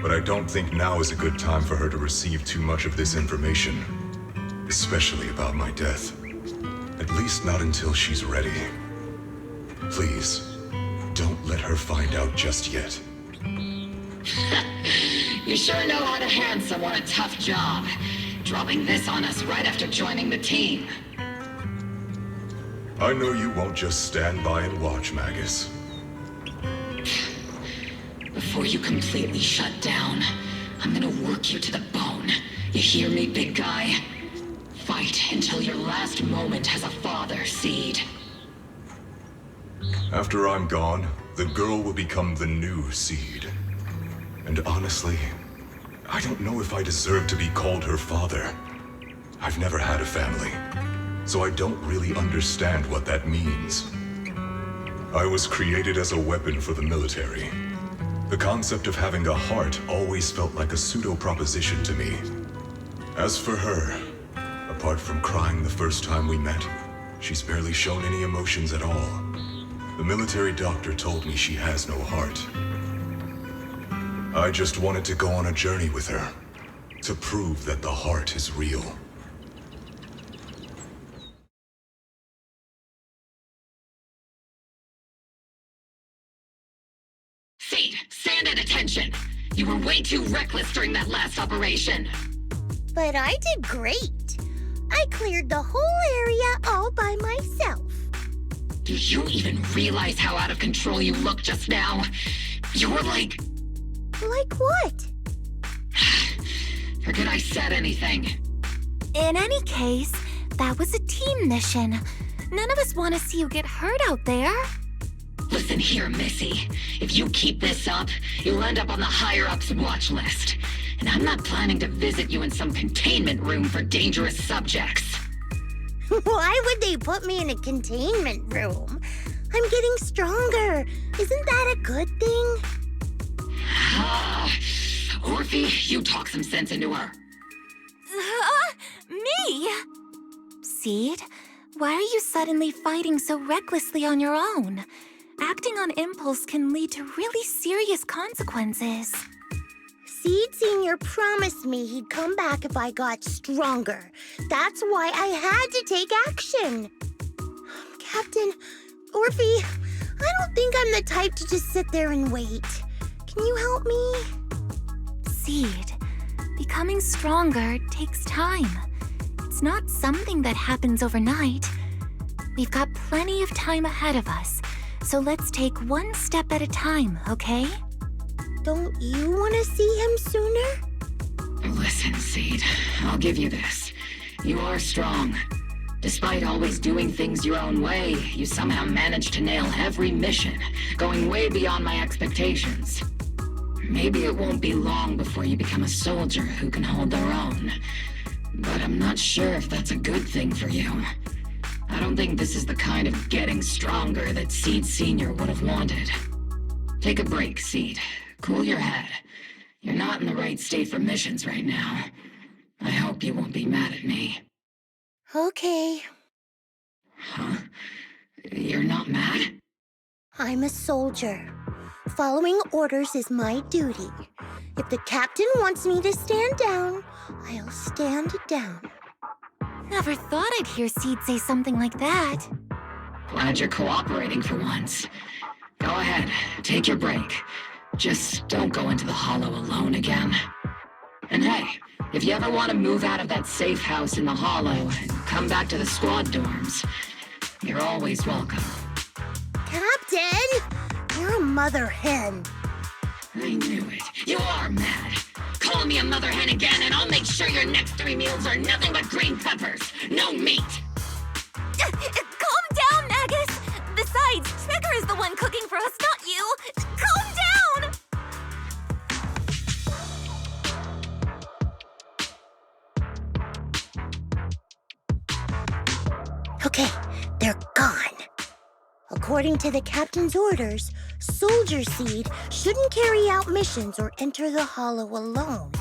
but I don't think now is a good time for her to receive too much of this information. Especially about my death. At least not until she's ready. Please, don't let her find out just yet. You sure know how to hand someone a tough job. Dropping this on us right after joining the team. I know you won't just stand by and watch, Magus. Before you completely shut down, I'm gonna work you to the bone. You hear me, big guy? Fight until your last moment as a father, Seed. After I'm gone, the girl will become the new Seed. And honestly, I don't know if I deserve to be called her father. I've never had a family, so I don't really understand what that means. I was created as a weapon for the military. The concept of having a heart always felt like a pseudo-proposition to me. As for her, apart from crying the first time we met, she's barely shown any emotions at all. The military doctor told me she has no heart. I just wanted to go on a journey with her, to prove that the heart is real. Seed, stand at attention! You were way too reckless during that last operation. But I did great. I cleared the whole area all by myself. Do you even realize how out of control you looked just now? You were like... Like what? Forget I said anything. In any case, that was a team mission. None of us want to see you get hurt out there. Listen here, Missy. If you keep this up, you'll end up on the higher-ups watch list. And I'm not planning to visit you in some containment room for dangerous subjects. Why would they put me in a containment room? I'm getting stronger. Isn't that a good thing? Orphie, you talk some sense into her. Me? Seed, why are you suddenly fighting so recklessly on your own? Acting Acting on impulse can lead to really serious consequences. Seed Senior promised me he'd come back if I got stronger. That's why I had to take action. Captain, Orphie, I don't think I'm the type to just sit there and wait. Can you help me? Seed, becoming stronger takes time. It's not something that happens overnight. We've got plenty of time ahead of us, so let's take one step at a time, okay? Don't you want to see him sooner? Listen, Seed, I'll give you this. You are strong. Despite always doing things your own way, you somehow managed to nail every mission, going way beyond my expectations. Maybe it won't be long before you become a soldier who can hold their own. But I'm not sure if that's a good thing for you. I don't think this is the kind of getting stronger that Seed Senior would have wanted. Take a break, Seed. Cool your head. You're not in the right state for missions right now. I hope you won't be mad at me. Okay. Huh? You're not mad? I'm a soldier. Following orders is my duty. If the captain wants me to stand down, I'll stand down. Never thought I'd hear Seed say something like that. Glad you're cooperating for once. Go ahead, take your break. Just don't go into the hollow alone again. And hey, if you ever want to move out of that safe house in the hollow and come back to the squad dorms, you're always welcome. Captain! You're a mother hen. I knew it. You are mad. Call me a mother hen again and I'll make sure your next 3 meals are nothing but green peppers. No meat. Calm down, Magus! Besides, Snicker is the one cooking for us, not you! Calm down! Okay, they're gone. According to the captain's orders, Soldier Seed shouldn't carry out missions or enter the hollow alone.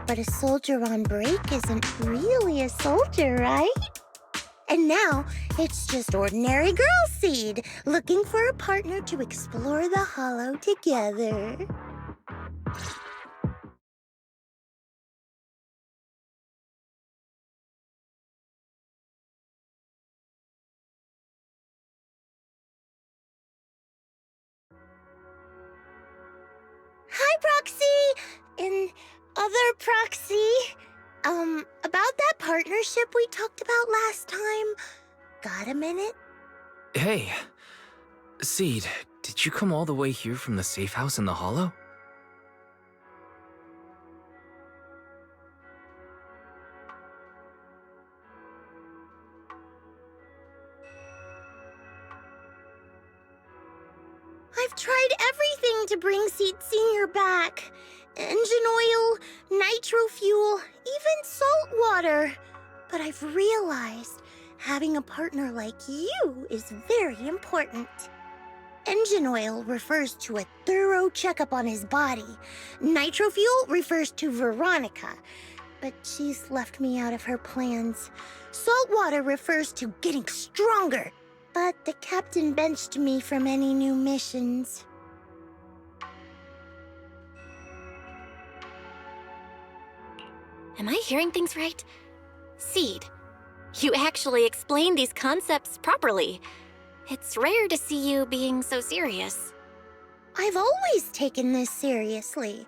But a soldier on break isn't really a soldier, right? And now, it's just ordinary girl Seed looking for a partner to explore the hollow together. Hi, Proxy! And other Proxy. About that partnership we talked about last time. Got a minute? Hey, Seed, did you come all the way here from the safe house in the hollow? I've tried everything to bring Seed Senior back. Engine oil, nitro fuel, even salt water. But I've realized having a partner like you is very important. Engine oil refers to a thorough checkup on his body. Nitro fuel refers to Veronica, but she's left me out of her plans. Salt water refers to getting stronger, but the captain benched me from any new missions. Am I hearing things right? Seed, you actually explained these concepts properly. It's rare to see you being so serious. I've always taken this seriously.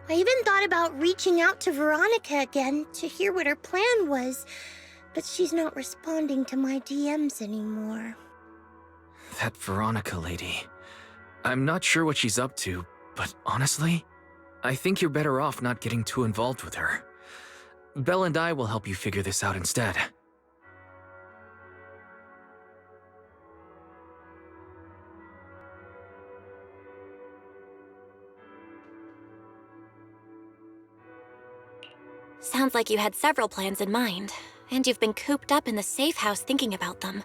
I even thought about reaching out to Veronica again to hear what her plan was, but she's not responding to my DMs anymore. That Veronica lady. I'm not sure what she's up to, but honestly, I think you're better off not getting too involved with her. Belle and I will help you figure this out instead. Sounds like you had several plans in mind, and you've been cooped up in the safe house thinking about them.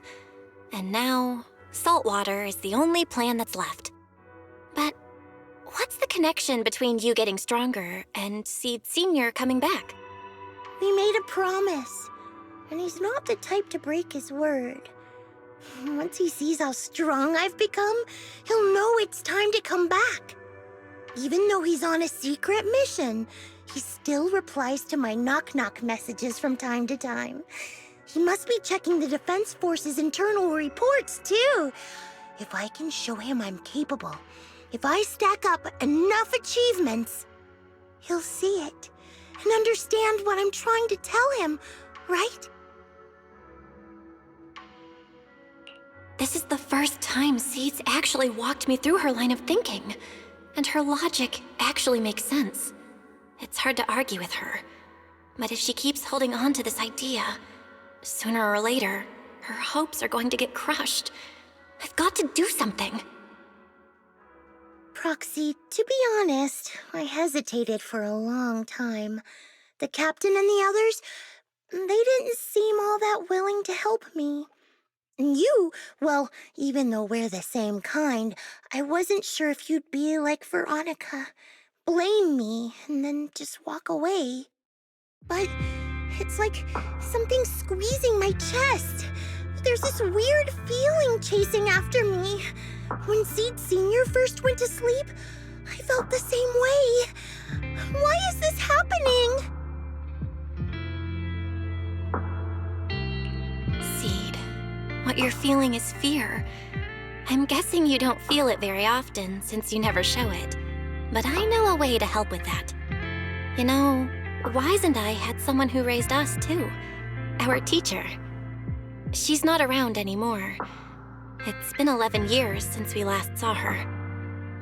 And now, saltwater is the only plan that's left. But what's the connection between you getting stronger and Seed Senior coming back? We made a promise, and he's not the type to break his word. Once he sees how strong I've become, he'll know it's time to come back. Even though he's on a secret mission, he still replies to my knock-knock messages from time to time. He must be checking the Defense Force's internal reports, too. If I can show him I'm capable, if I stack up enough achievements, he'll see it and understand what I'm trying to tell him, right? This is the first time Seed's actually walked me through her line of thinking, and her logic actually makes sense. It's hard to argue with her, but if she keeps holding on to this idea, sooner or later, her hopes are going to get crushed. I've got to do something. Proxy, to be honest, I hesitated for a long time. The captain and the others, they didn't seem all that willing to help me. And you, well, even though we're the same kind, I wasn't sure if you'd be like Veronica. Blame me and then just walk away. But it's like something's squeezing my chest. There's this weird feeling chasing after me. When Seed Sr. first went to sleep, I felt the same way. Why is this happening? Seed, what you're feeling is fear. I'm guessing you don't feel it very often since you never show it. But I know a way to help with that. You know, Wise and I had someone who raised us too. Our teacher. She's not around anymore. It's been 11 years since we last saw her.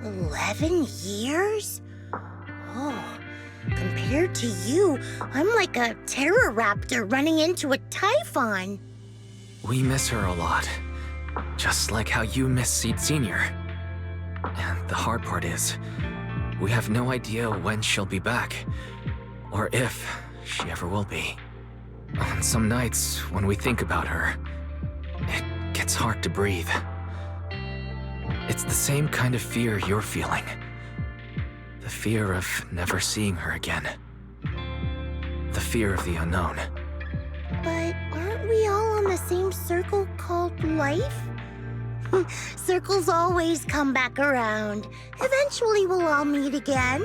11 years? Oh, compared to you, I'm like a terror raptor running into a typhon. We miss her a lot. Just like how you miss Seed Sr. And the hard part is, we have no idea when she'll be back, or if she ever will be. On some nights, when we think about her, it gets hard to breathe. It's the same kind of fear you're feeling. The fear of never seeing her again. The fear of the unknown. But aren't we all on the same circle called life? Circles always come back around. Eventually we'll all meet again.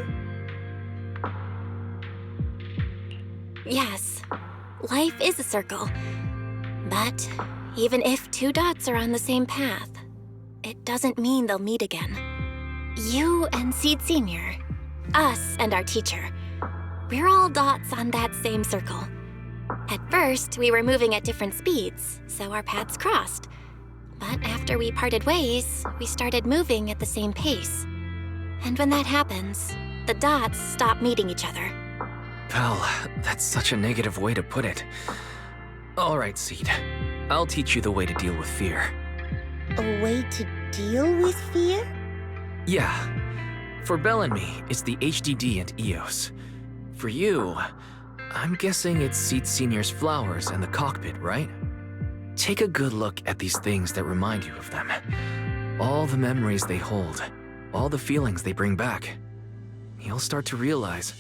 Yes, life is a circle. But even if two dots are on the same path, it doesn't mean they'll meet again. You and Seed Sr., us and our teacher, we're all dots on that same circle. At first, we were moving at different speeds, so our paths crossed. But after we parted ways, we started moving at the same pace. And when that happens, the dots stop meeting each other. Well, that's such a negative way to put it. All right, Seed. I'll teach you the way to deal with fear. A way to deal with fear? Yeah. For Belle and me, it's the HDD and EOS. For you, I'm guessing it's Seed Sr.'s flowers and the cockpit, right? Take a good look at these things that remind you of them. All the memories they hold, all the feelings they bring back. You'll start to realize,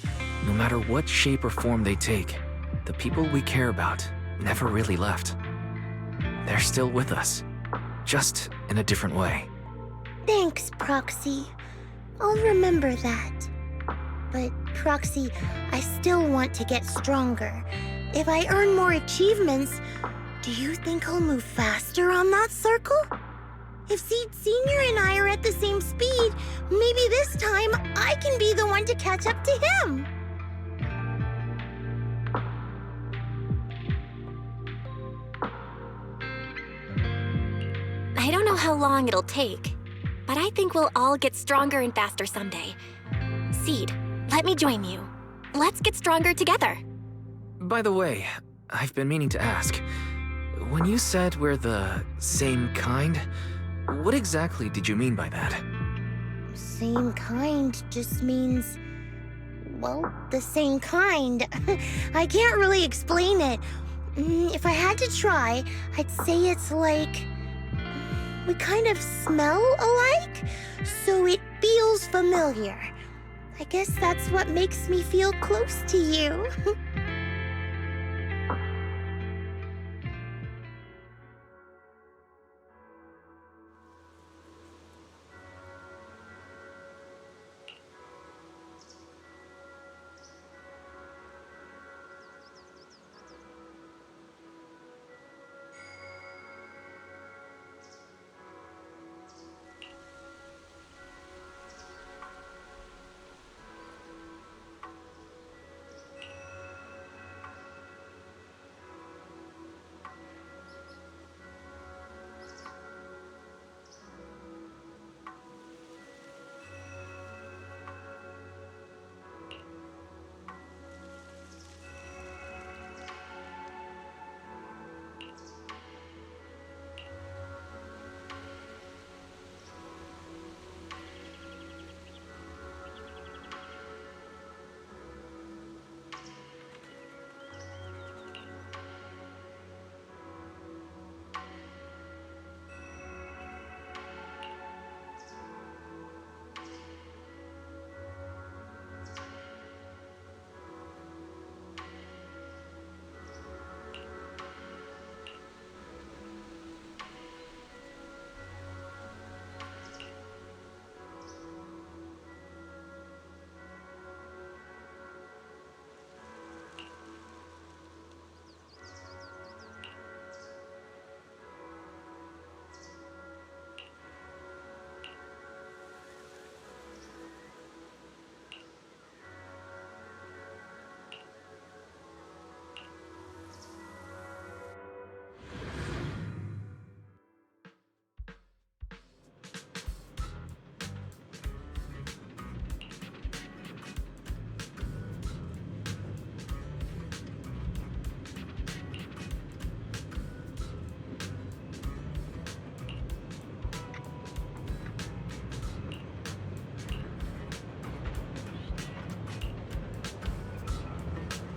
no matter what shape or form they take, the people we care about never really left. They're still with us, just in a different way. Thanks, Proxy. I'll remember that. But, Proxy, I still want to get stronger. If I earn more achievements, do you think I'll move faster on that circle? If Seed Sr. and I are at the same speed, maybe this time I can be the one to catch up to him. I don't know how long it'll take, but I think we'll all get stronger and faster someday. Seed, let me join you. Let's get stronger together. By the way, I've been meaning to ask. When you said we're the same kind, what exactly did you mean by that? Same kind just means, well, the same kind. I can't really explain it. If I had to try, I'd say it's like we kind of smell alike, so it feels familiar. I guess that's what makes me feel close to you.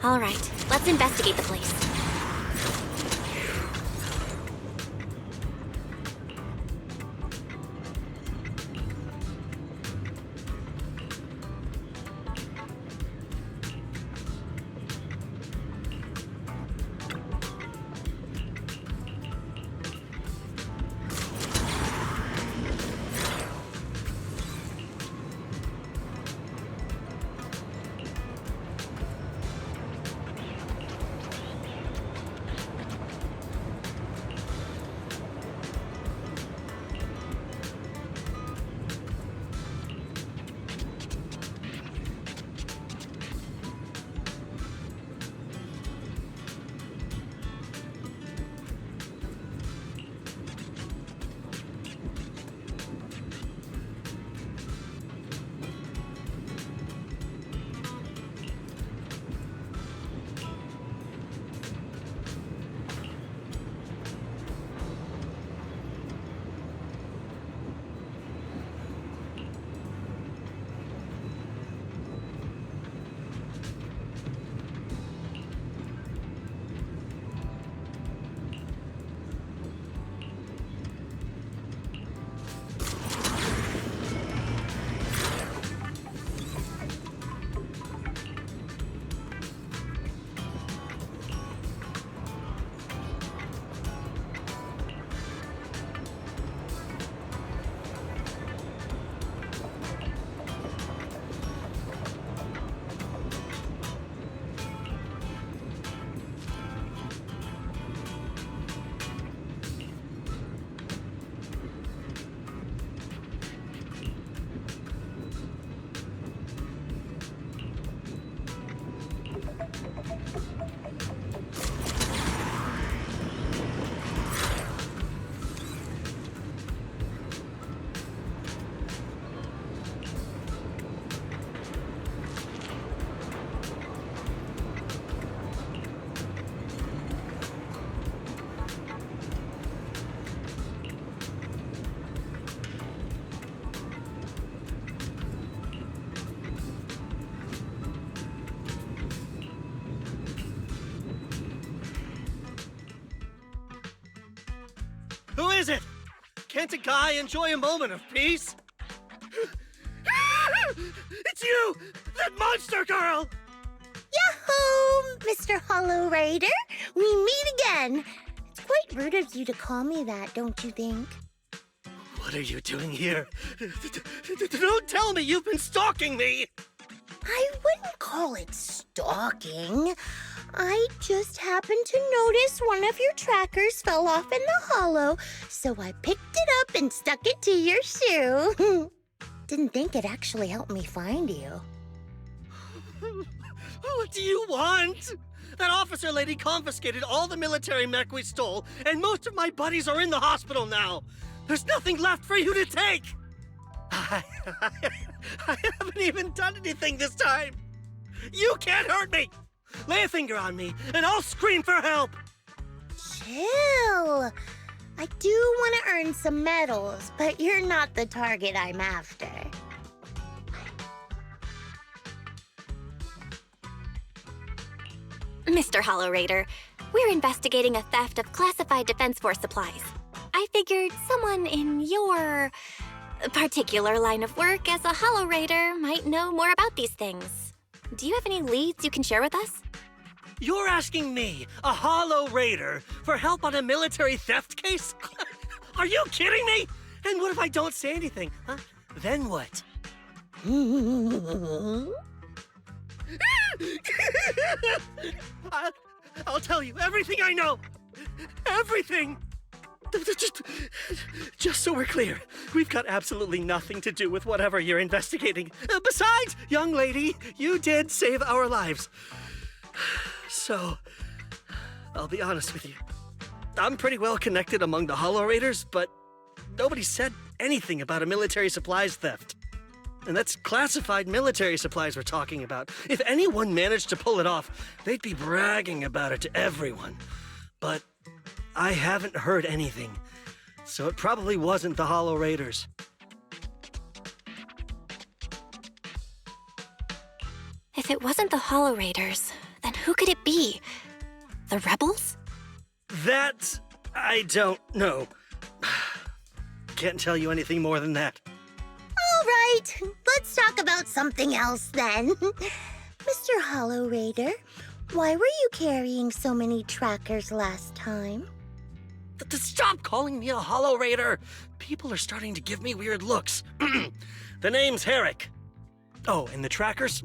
All right, let's investigate the place. Who is it? Can't a guy enjoy a moment of peace? It's you! That monster girl! Yahoo, Mr. Hollow Raider. We meet again. It's quite rude of you to call me that, don't you think? What are you doing here? Don't tell me you've been stalking me! I wouldn't call it stalking. I just happened to notice one of your trackers fell off in the hollow, so I picked it up and stuck it to your shoe. Didn't think it actually helped me find you. What do you want? That officer lady confiscated all the military mech we stole, and most of my buddies are in the hospital now. There's nothing left for you to take. I haven't even done anything this time. You can't hurt me. Lay a finger on me, and I'll scream for help. Chill. I do want to earn some medals, but you're not the target I'm after. Mr. Hollow Raider, we're investigating a theft of classified Defense Force supplies. I figured someone in your particular line of work as a Hollow Raider might know more about these things. Do you have any leads you can share with us? You're asking me, a Hollow Raider, for help on a military theft case? Are you kidding me? And what if I don't say anything, huh? Then what? I'll tell you everything I know. Everything. Just so we're clear, we've got absolutely nothing to do with whatever you're investigating. Besides, young lady, you did save our lives. So, I'll be honest with you. I'm pretty well connected among the Hollow Raiders, but nobody said anything about a military supplies theft. And that's classified military supplies we're talking about. If anyone managed to pull it off, they'd be bragging about it to everyone. But I haven't heard anything, so it probably wasn't the Hollow Raiders. If it wasn't the Hollow Raiders, then Then who could it be? The rebels? That I don't know. Can't tell you anything more than that. All right, let's talk about something else then. Mr. Hollow Raider, why were you carrying so many trackers last time? Stop calling me a Hollow Raider! People are starting to give me weird looks. The name's Herrick. Oh, and the trackers?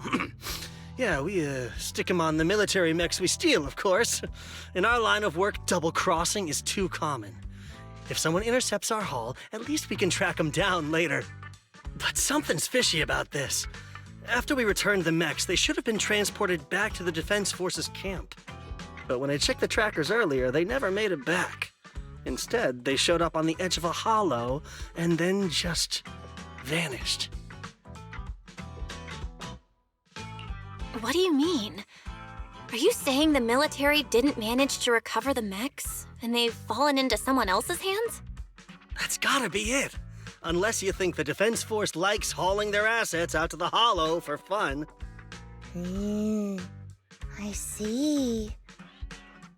Yeah, we stick them on the military mechs we steal, of course. In our line of work, double-crossing is too common. If someone intercepts our haul, at least we can track them down later. But something's fishy about this. After we returned the mechs, they should have been transported back to the Defense Forces camp. But when I checked the trackers earlier, they never made it back. Instead, they showed up on the edge of a hollow and then just vanished. What do you mean? Are you saying the military didn't manage to recover the mechs and they've fallen into someone else's hands? That's gotta be it. Unless you think the Defense Force likes hauling their assets out to the hollow for fun. I see.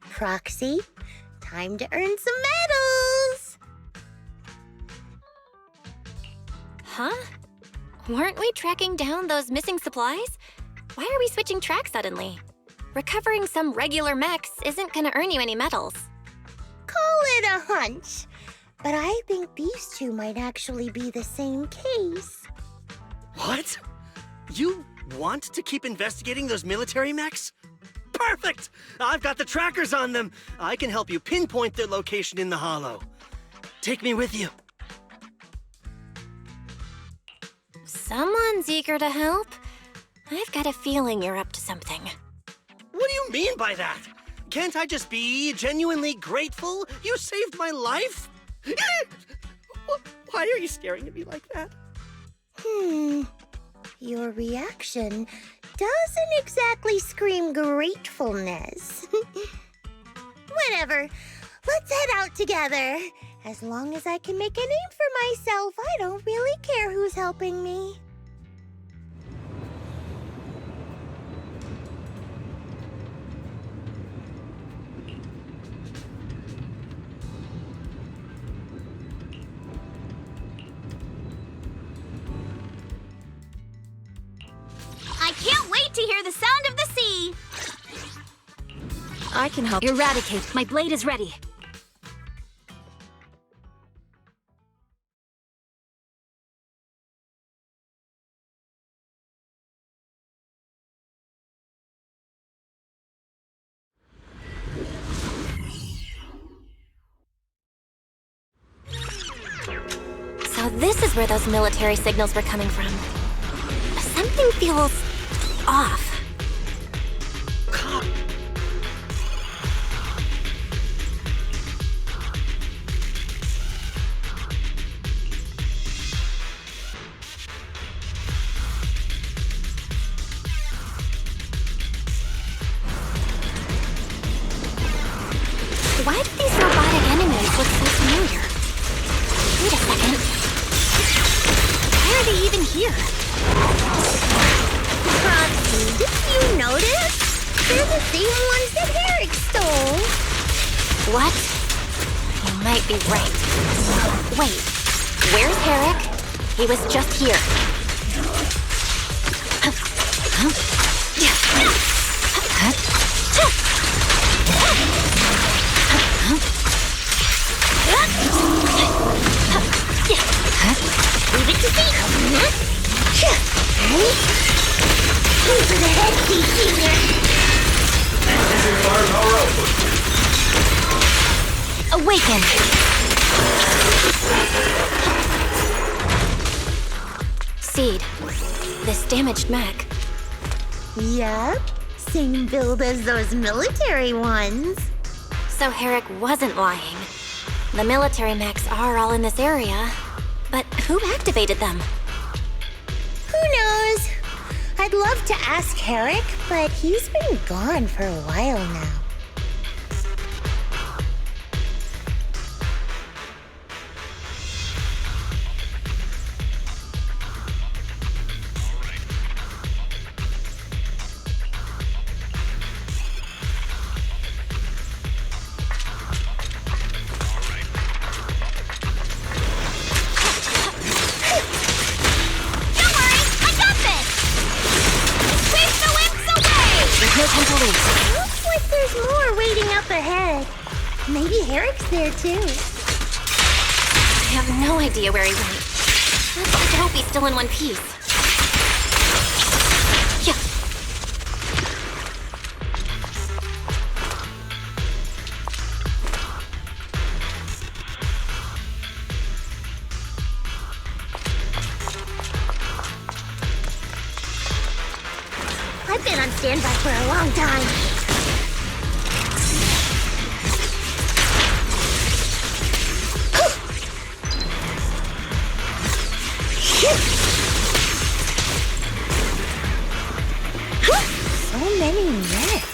Proxy, time to earn some medals! Huh? Weren't we tracking down those missing supplies? Why are we switching tracks suddenly? Recovering some regular mechs isn't gonna earn you any medals. Call it a hunch. But I think these two might actually be the same case. What? You want to keep investigating those military mechs? Perfect! I've got the trackers on them. I can help you pinpoint their location in the hollow. Take me with you. Someone's eager to help. I've got a feeling you're up to something. What do you mean by that? Can't I just be genuinely grateful? You saved my life? Why are you staring at me like that? Your reaction doesn't exactly scream gratefulness. Whatever. Let's head out together. As long as I can make a name for myself, I don't really care who's helping me. I can't wait to hear the sound of the sea! I can help. Eradicate, my blade is ready. So this is where those military signals were coming from. Something feels off. Why do these robotic enemies look so familiar? Wait a second. Why are they even here? Proxy, did you notice? They're the same ones that Herrick stole. What? You might be right. Wait, where's Herrick? He was just here. Leave it to me. Over the head, Senior. Awaken! Seed, this damaged mech. Yep, same build as those military ones. So Herrick wasn't lying. The military mechs are all in this area. But who activated them? Who knows? I'd love to ask Herrick, but he's been gone for a while now. Maybe Herrick's there too. I have no idea where he went. Let's just hope he's still in one piece. Yeah. I've been on standby for a long time. So many mechs.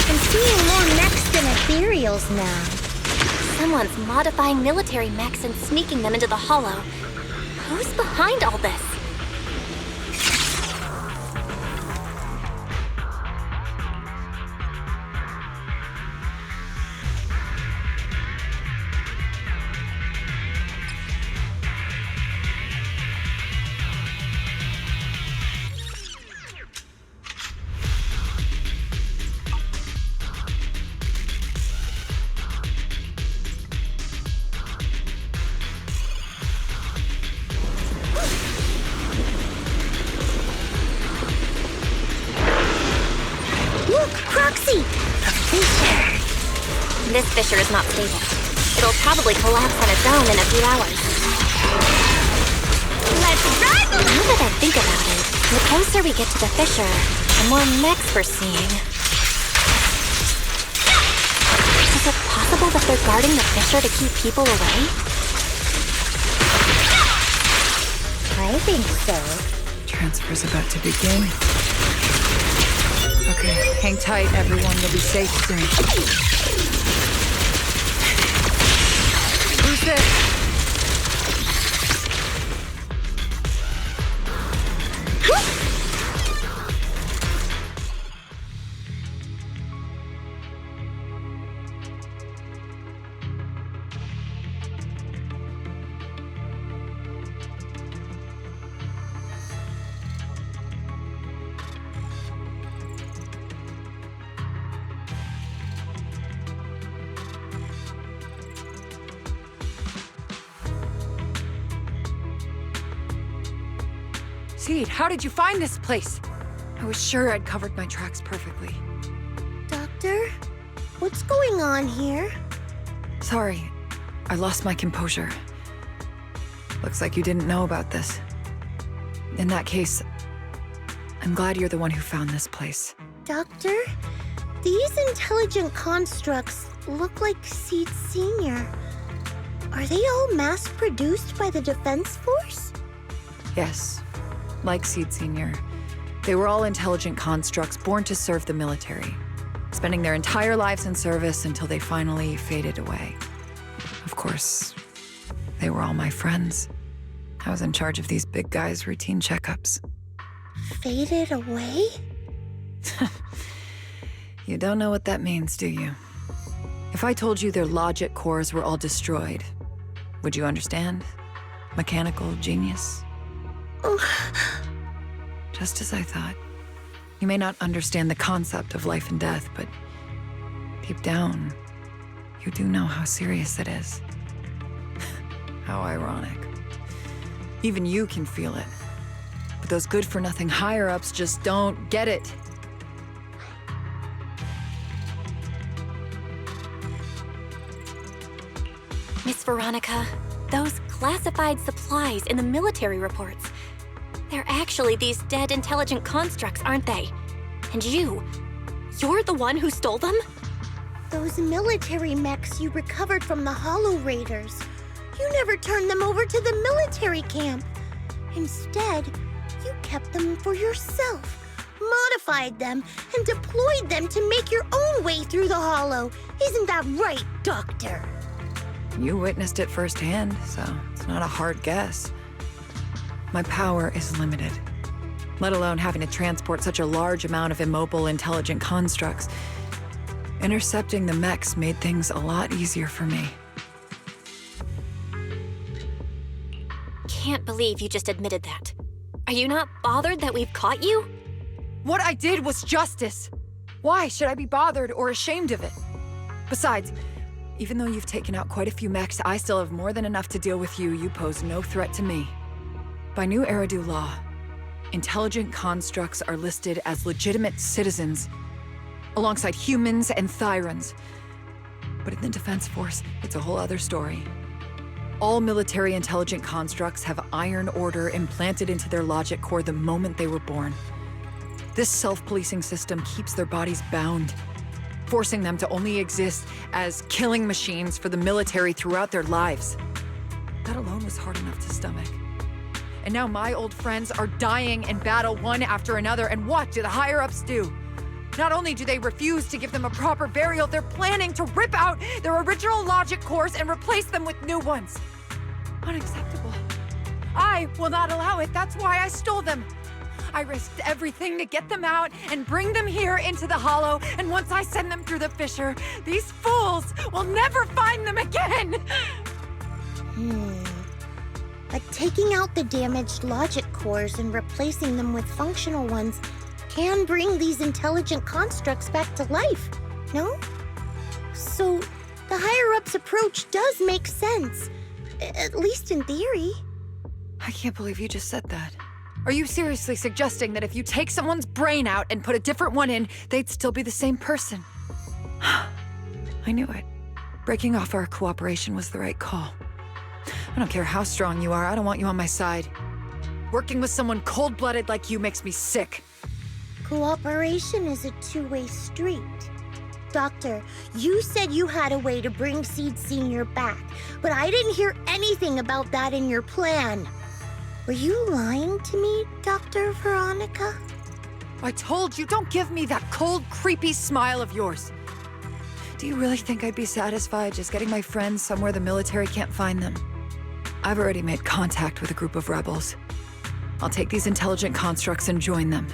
I'm seeing more mechs than ethereals now. Someone's modifying military mechs and sneaking them into the Hollow. Who's behind all this? Look, Proxy! A fissure. This fissure is not stable. It'll probably collapse on its own in a few hours. Let's ride the... Now that I think about it, the closer we get to the fissure, the more mechs we're seeing. Is it possible that they're guarding the fissure to keep people away? I think so. Transfer's about to begin. Okay, hang tight, everyone. You'll be safe soon. Who's this? Seed, how did you find this place? I was sure I'd covered my tracks perfectly. Doctor? What's going on here? Sorry, I lost my composure. Looks like you didn't know about this. In that case, I'm glad you're the one who found this place. Doctor? These intelligent constructs look like Seed Senior. Are they all mass-produced by the Defense Force? Yes, like Seed Senior. They were all intelligent constructs born to serve the military, spending their entire lives in service until they finally faded away. Of course, they were all my friends. I was in charge of these big guys' routine checkups. Faded away? You don't know what that means, do you? If I told you their logic cores were all destroyed, would you understand? Mechanical genius? Just as I thought. You may not understand the concept of life and death, but deep down, you do know how serious it is. How ironic. Even you can feel it. But those good-for-nothing higher-ups just don't get it. Miss Veronica, those classified supplies in the military reports, they're actually these dead intelligent constructs, aren't they? And you're the one who stole them? Those military mechs you recovered from the Hollow Raiders. You never turned them over to the military camp. Instead, you kept them for yourself, modified them, and deployed them to make your own way through the Hollow. Isn't that right, Doctor? You witnessed it firsthand, so it's not a hard guess. My power is limited, let alone having to transport such a large amount of immobile, intelligent constructs. Intercepting the mechs made things a lot easier for me. Can't believe you just admitted that. Are you not bothered that we've caught you? What I did was justice. Why should I be bothered or ashamed of it? Besides, even though you've taken out quite a few mechs, I still have more than enough to deal with you. You pose no threat to me. By new Eridu law, intelligent constructs are listed as legitimate citizens, alongside humans and Thyrans. But in the Defense Force, it's a whole other story. All military intelligent constructs have iron order implanted into their logic core the moment they were born. This self-policing system keeps their bodies bound, forcing them to only exist as killing machines for the military throughout their lives. That alone was hard enough to stomach. And now my old friends are dying in battle one after another, and what do the higher-ups do? Not only do they refuse to give them a proper burial, they're planning to rip out their original logic cores and replace them with new ones. Unacceptable. I will not allow it. That's why I stole them. I risked everything to get them out and bring them here into the Hollow, and once I send them through the fissure, these fools will never find them again! But taking out the damaged logic cores and replacing them with functional ones can bring these intelligent constructs back to life, no? So, the higher-ups approach does make sense, at least in theory. I can't believe you just said that. Are you seriously suggesting that if you take someone's brain out and put a different one in, they'd still be the same person? I knew it. Breaking off our cooperation was the right call. I don't care how strong you are, I don't want you on my side. Working with someone cold-blooded like you makes me sick. Cooperation is a two-way street. Doctor, you said you had a way to bring Seed Senior back, but I didn't hear anything about that in your plan. Were you lying to me, Dr. Veronica? I told you, don't give me that cold, creepy smile of yours. Do you really think I'd be satisfied just getting my friends somewhere the military can't find them? I've already made contact with a group of rebels. I'll take these intelligent constructs and join them.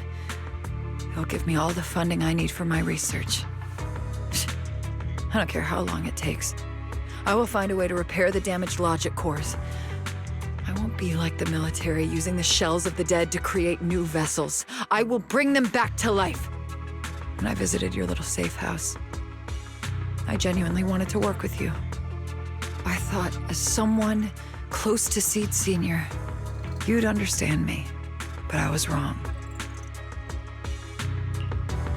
They'll give me all the funding I need for my research. I don't care how long it takes. I will find a way to repair the damaged logic cores. I won't be like the military, using the shells of the dead to create new vessels. I will bring them back to life. When I visited your little safe house, I genuinely wanted to work with you. I thought, as someone close to Seed Senior, you'd understand me, but I was wrong.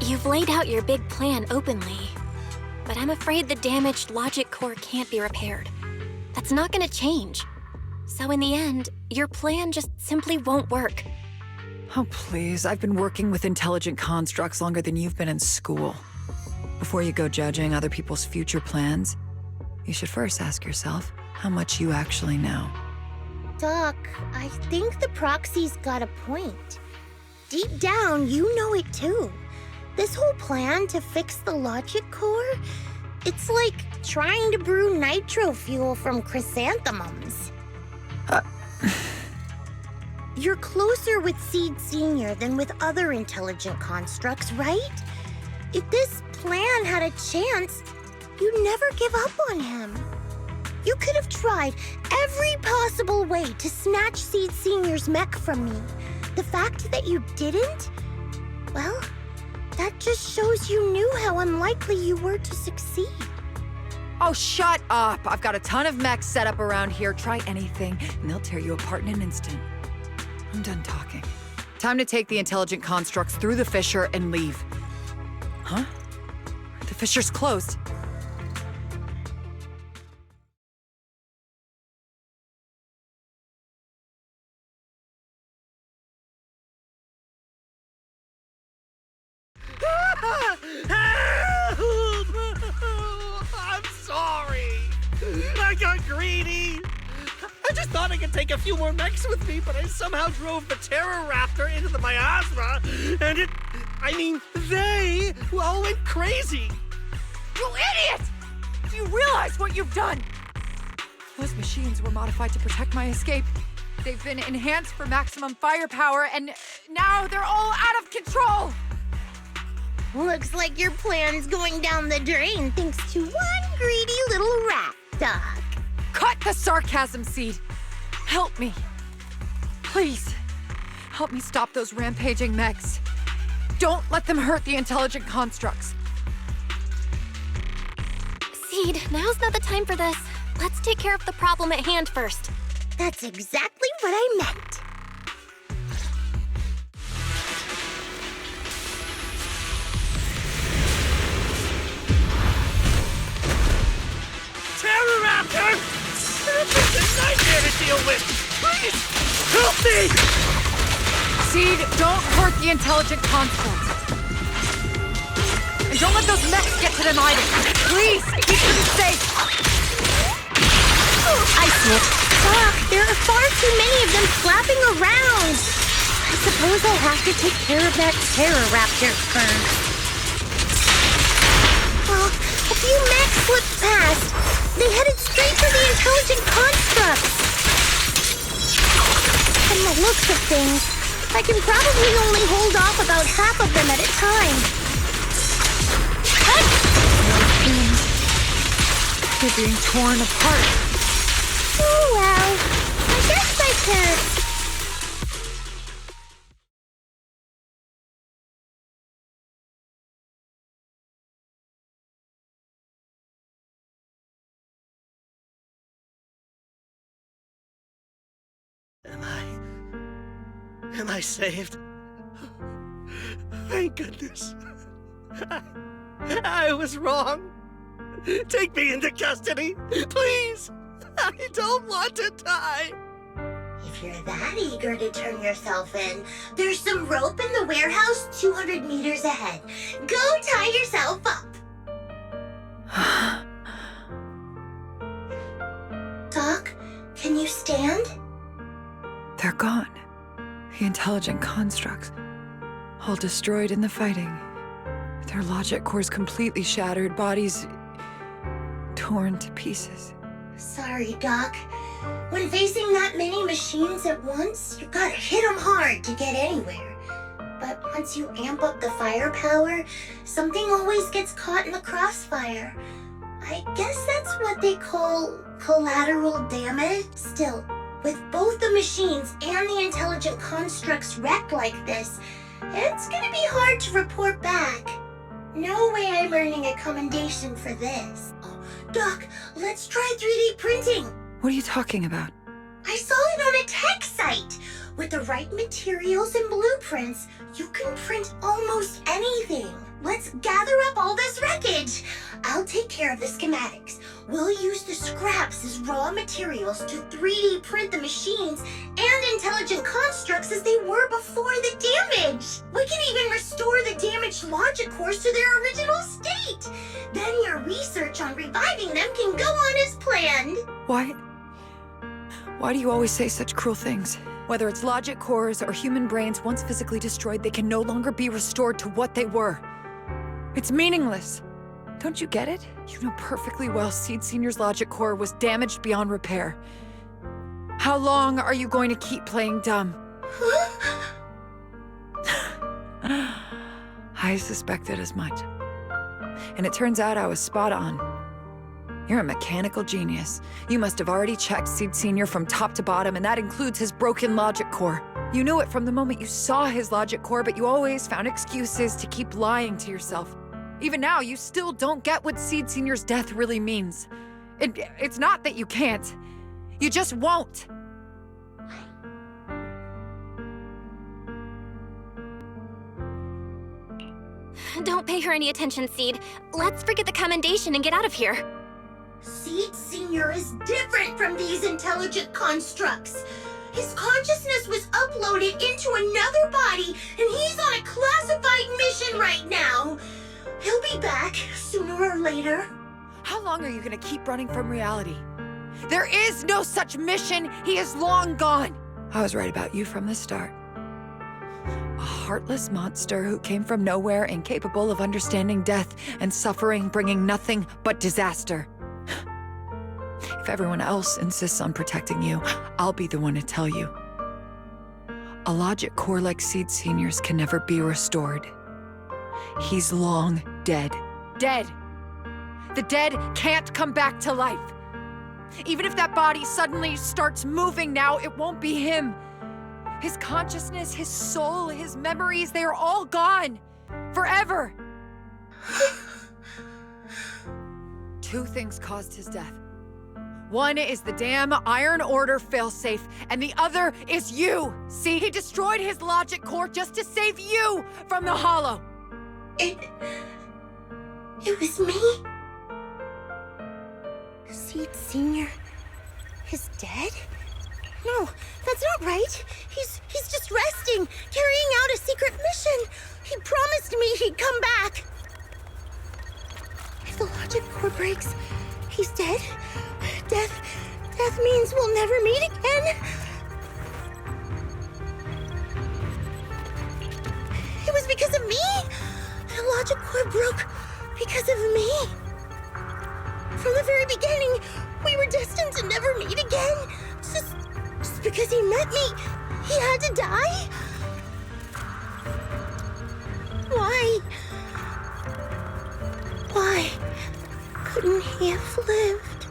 You've laid out your big plan openly, but I'm afraid the damaged logic core can't be repaired. That's not gonna change. So in the end, your plan just simply won't work. Oh, please. I've been working with intelligent constructs longer than you've been in school. Before you go judging other people's future plans, you should first ask yourself how much you actually know. Doc, I think the proxy's got a point. Deep down, you know it too. This whole plan to fix the logic core, it's like trying to brew nitro fuel from chrysanthemums. You're closer with Seed Senior than with other intelligent constructs, right? If this plan had a chance, you'd never give up on him. You could have tried every possible way to snatch Seed Senior's mech from me. The fact that you didn't, well, that just shows you knew how unlikely you were to succeed. Oh, shut up! I've got a ton of mechs set up around here. Try anything, and they'll tear you apart in an instant. I'm done talking. Time to take the intelligent constructs through the fissure and leave. Huh? The fissure's closed. Help! I'm sorry. I got greedy. I just thought I could take a few more mechs with me, but I somehow drove the Terror Raptor into the miasma, and they all went crazy. You idiot! Do you realize what you've done? Those machines were modified to protect my escape. They've been enhanced for maximum firepower, and now they're all out of control! Looks like your plan's going down the drain thanks to one greedy little rat, Doc. Cut the sarcasm, Seed. Help me. Please. Help me stop those rampaging mechs. Don't let them hurt the intelligent constructs. Seed, now's not the time for this. Let's take care of the problem at hand first. That's exactly what I meant. Terror Raptor! This is a nightmare to deal with! Please, help me! Seed, don't hurt the intelligent construct. And don't let those mechs get to them either. Please, keep them safe. I sniffed. Doc, there are far too many of them flapping around. I suppose I'll have to take care of that terror raptor first. Well, a few mechs slipped past. They headed straight for the intelligent constructs. From the looks of things, I can probably only hold off about half of them at a time. They're being torn apart. Oh well, I guess I can. Am I saved? Thank goodness. I was wrong. Take me into custody, please. I don't want to die. If you're that eager to turn yourself in, there's some rope in the warehouse 200 meters ahead. Go tie yourself up. Doc, can you stand? They're gone. The intelligent constructs. All destroyed in the fighting. Their logic cores completely shattered, bodies torn to pieces. Sorry, Doc. When facing that many machines at once, you gotta hit them hard to get anywhere. But once you amp up the firepower, something always gets caught in the crossfire. I guess that's what they call collateral damage. Still, with both the machines and the intelligent constructs wrecked like this, it's gonna be hard to report back. No way I'm earning a commendation for this. Oh, Doc, let's try 3D printing. What are you talking about? I saw it on a tech site. With the right materials and blueprints, you can print almost anything. Let's gather up all this wreckage. I'll take care of the schematics. We'll use the scraps as raw materials to 3D print the machines and intelligent constructs as they were before the damage. We can even restore the damaged logic cores to their original state. Then your research on reviving them can go on as planned. Why do you always say such cruel things? Whether it's logic cores or human brains, once physically destroyed, they can no longer be restored to what they were. It's meaningless. Don't you get it? You know perfectly well Seed Senior's logic core was damaged beyond repair. How long are you going to keep playing dumb? I suspected as much. And it turns out I was spot on. You're a mechanical genius. You must have already checked Seed Senior from top to bottom, and that includes his broken logic core. You knew it from the moment you saw his logic core, but you always found excuses to keep lying to yourself. Even now, you still don't get what Seed Senior's death really means. It's not that you can't. You just won't. Don't pay her any attention, Seed. Let's forget the commendation and get out of here. Seed Senior is different from these intelligent constructs. His consciousness was uploaded into another body, and he's on a classified mission right now. He'll be back sooner or later. How long are you gonna keep running from reality? There is no such mission. He is long gone. I was right about you from the start. A heartless monster who came from nowhere, incapable of understanding death and suffering, bringing nothing but disaster. If everyone else insists on protecting you, I'll be the one to tell you. A logic core like Seed Senior's can never be restored. He's long dead. Dead! The dead can't come back to life. Even if that body suddenly starts moving now, it won't be him. His consciousness, his soul, his memories, they are all gone. Forever. Two things caused his death. One is the damn Iron Order failsafe, and the other is you! See, he destroyed his logic core just to save you from the Hollow! It was me? Seed Senior is dead? No, that's not right. He's just resting, carrying out a secret mission. He promised me he'd come back. If the logic core breaks, he's dead. Death means we'll never meet again. It was because of me. The logic core broke because of me. From the very beginning, we were destined to never meet again. Just because he met me, he had to die? Why? Why couldn't he have lived?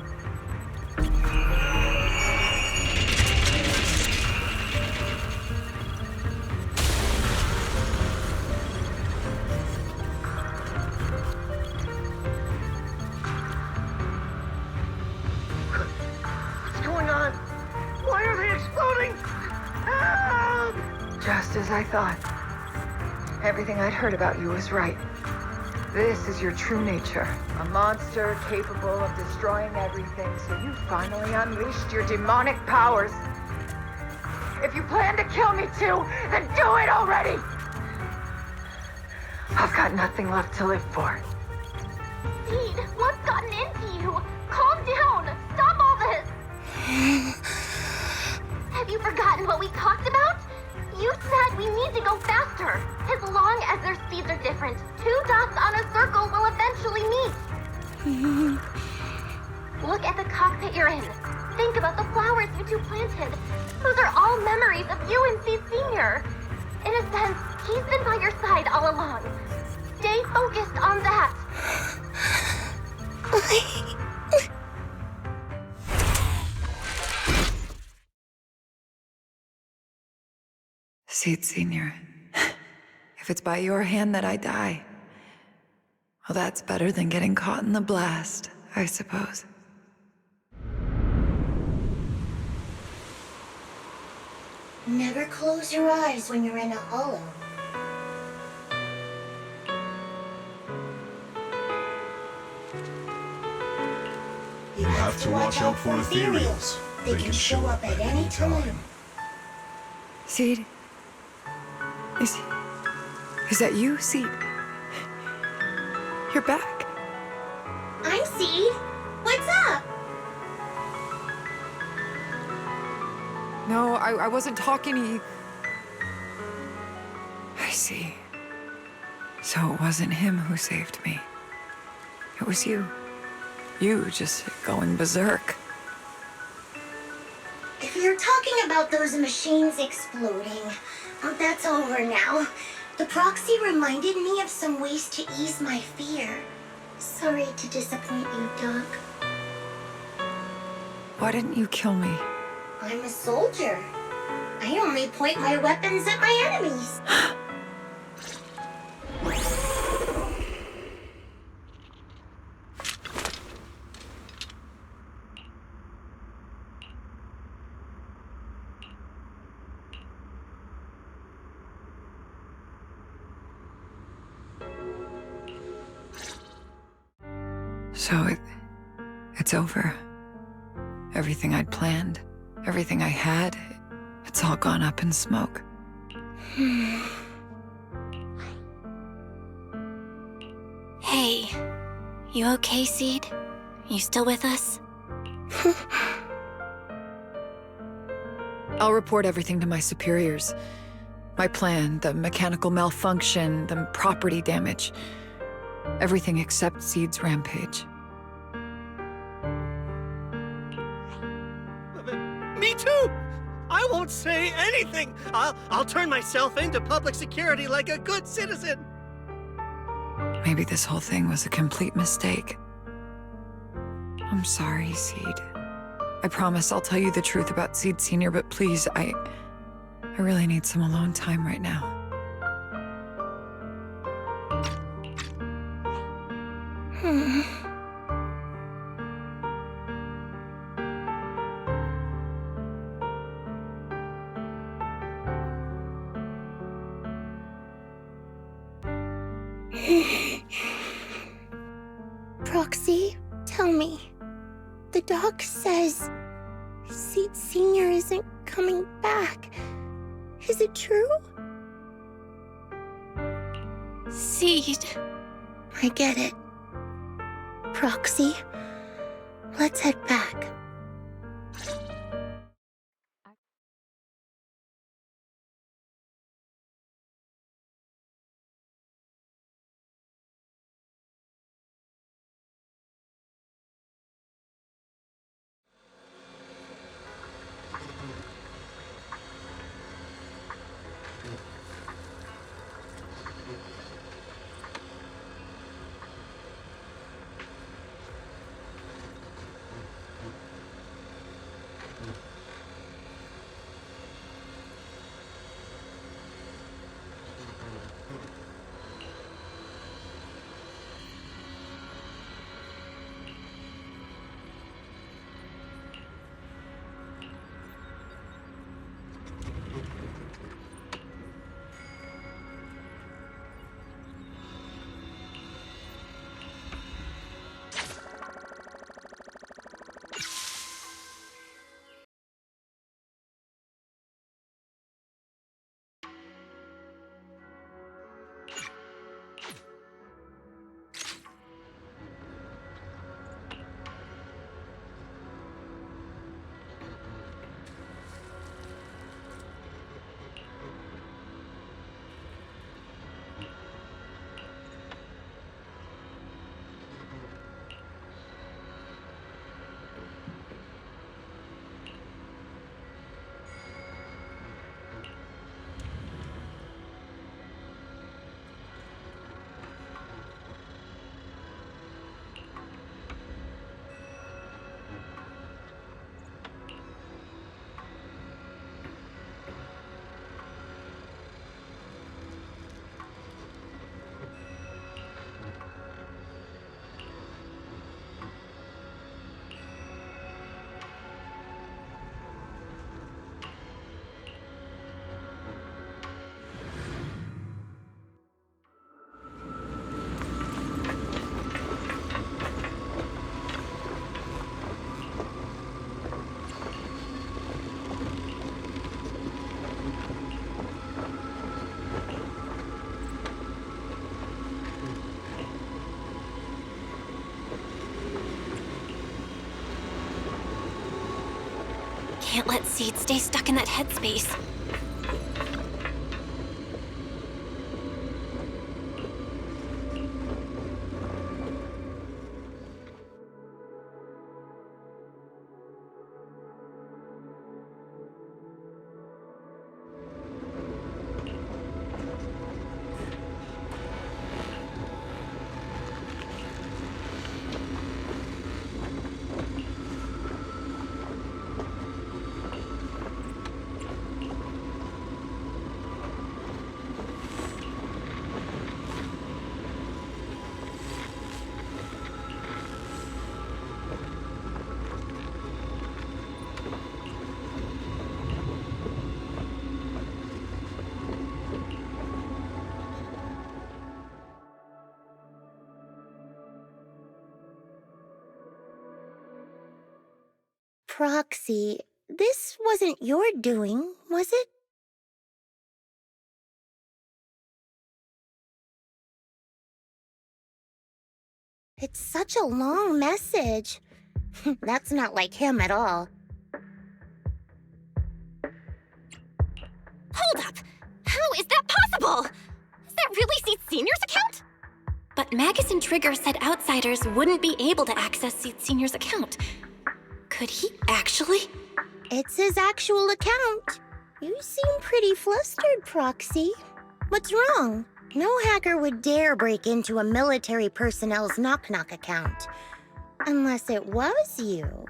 What's going on? Why are they exploding? Help! Just as I thought. Everything I'd heard about you was right. This is your true nature. A monster capable of destroying everything, so you finally unleashed your demonic powers. If you plan to kill me too, then do it already! I've got nothing left to live for. Seed, what's gotten into you? Calm down! Stop all this! Have you forgotten what we talked about? You said we need to go faster. As long as their speeds are different, 2 dots on a circle will eventually meet. Look at the cockpit you're in. Think about the flowers you two planted. Those are all memories of you and Seed Senior. In a sense, he's been by your side all along. Stay focused on that. Seed Senior, if it's by your hand that I die, well, that's better than getting caught in the blast, I suppose. Never close your eyes when you're in a hollow. You have to watch out for ethereals. They can show up at any time. Seed? Is that you, Seed? You're back. I'm Seed. What's up? No, I wasn't talking to you. I see. So it wasn't him who saved me. It was you. You just going berserk. If you're talking about those machines exploding, that's over now. The proxy reminded me of some ways to ease my fear. Sorry to disappoint you, Doc. Why didn't you kill me? I'm a soldier. I only point my weapons at my enemies. So it's over. Everything I'd planned, everything I had, it's all gone up in smoke. Hey, you okay, Seed? You still with us? I'll report everything to my superiors. My plan, the mechanical malfunction, the property damage. Everything except Seed's rampage. Me too! I won't say anything! I'll turn myself into public security like a good citizen! Maybe this whole thing was a complete mistake. I'm sorry, Seed. I promise I'll tell you the truth about Seed Senior, but please, I really need some alone time right now. Proxy, tell me. The doc says Seed Senior isn't coming back. Is it true? Seed. I get it. Proxy, let's head back. Can't let Seed stay stuck in that headspace. Proxy, this wasn't your doing, was it? It's such a long message. That's not like him at all. Hold up! How is that possible? Is that really Seed Senior's account? But Magus and Trigger said outsiders wouldn't be able to access Seed Senior's account. Could he actually? It's his actual account. You seem pretty flustered, Proxy. What's wrong? No hacker would dare break into a military personnel's knock-knock account. Unless it was you.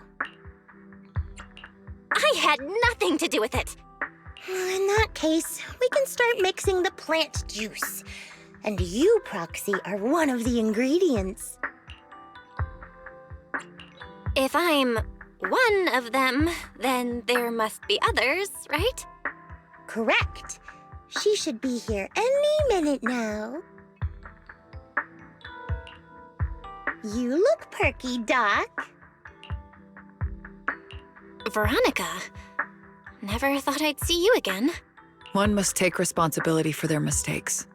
I had nothing to do with it. In that case, we can start mixing the plant juice. And you, Proxy, are one of the ingredients. If I'm one of them, then there must be others, right? Correct. She should be here any minute now. You look perky, Doc. Veronica, never thought I'd see you again. One must take responsibility for their mistakes.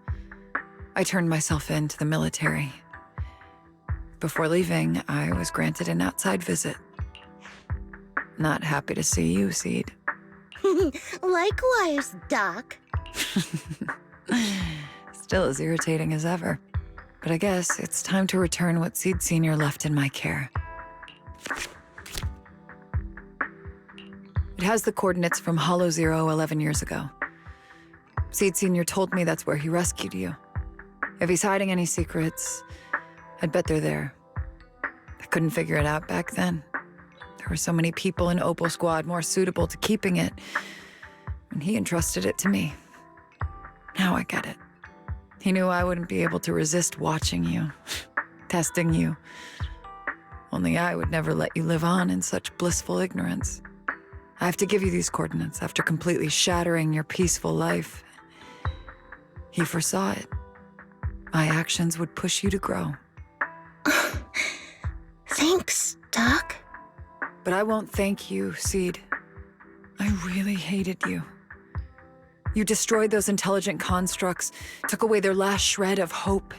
I turned myself in to the military. Before leaving, I was granted an outside visit. Not happy to see you, Seed. Likewise, Doc. Still as irritating as ever. But I guess it's time to return what Seed Sr. left in my care. It has the coordinates from Hollow Zero 11 years ago. Seed Sr. told me that's where he rescued you. If he's hiding any secrets, I'd bet they're there. I couldn't figure it out back then. There were so many people in Opal Squad more suitable to keeping it, and he entrusted it to me. Now I get it. He knew I wouldn't be able to resist watching you, testing you. Only I would never let you live on in such blissful ignorance. I have to give you these coordinates after completely shattering your peaceful life. He foresaw it. My actions would push you to grow. Thanks, Doc. But I won't thank you, Seed. I really hated you. You destroyed those intelligent constructs, took away their last shred of hope.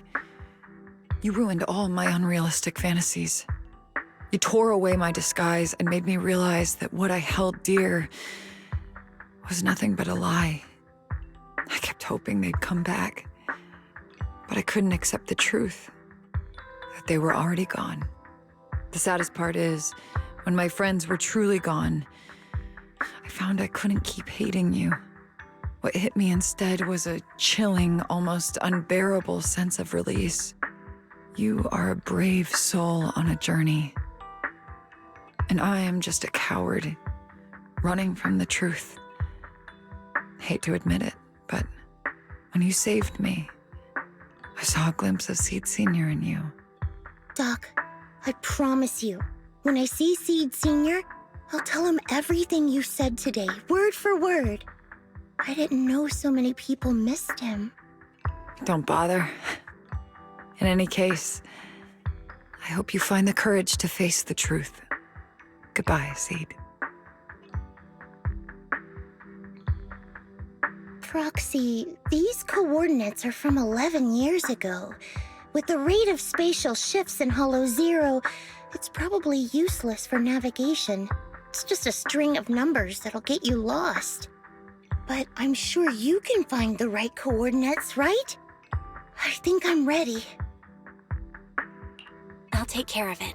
You ruined all my unrealistic fantasies. You tore away my disguise and made me realize that what I held dear was nothing but a lie. I kept hoping they'd come back, but I couldn't accept the truth, that they were already gone. The saddest part is, when my friends were truly gone, I found I couldn't keep hating you. What hit me instead was a chilling, almost unbearable sense of release. You are a brave soul on a journey. And I am just a coward, running from the truth. Hate to admit it, but when you saved me, I saw a glimpse of Seed Sr. in you. Doc, I promise you, when I see Seed Sr., I'll tell him everything you said today, word for word. I didn't know so many people missed him. Don't bother. In any case, I hope you find the courage to face the truth. Goodbye, Seed. Proxy, these coordinates are from 11 years ago. With the rate of spatial shifts in Hollow Zero, it's probably useless for navigation. It's just a string of numbers that'll get you lost. But I'm sure you can find the right coordinates, right? I think I'm ready. I'll take care of it.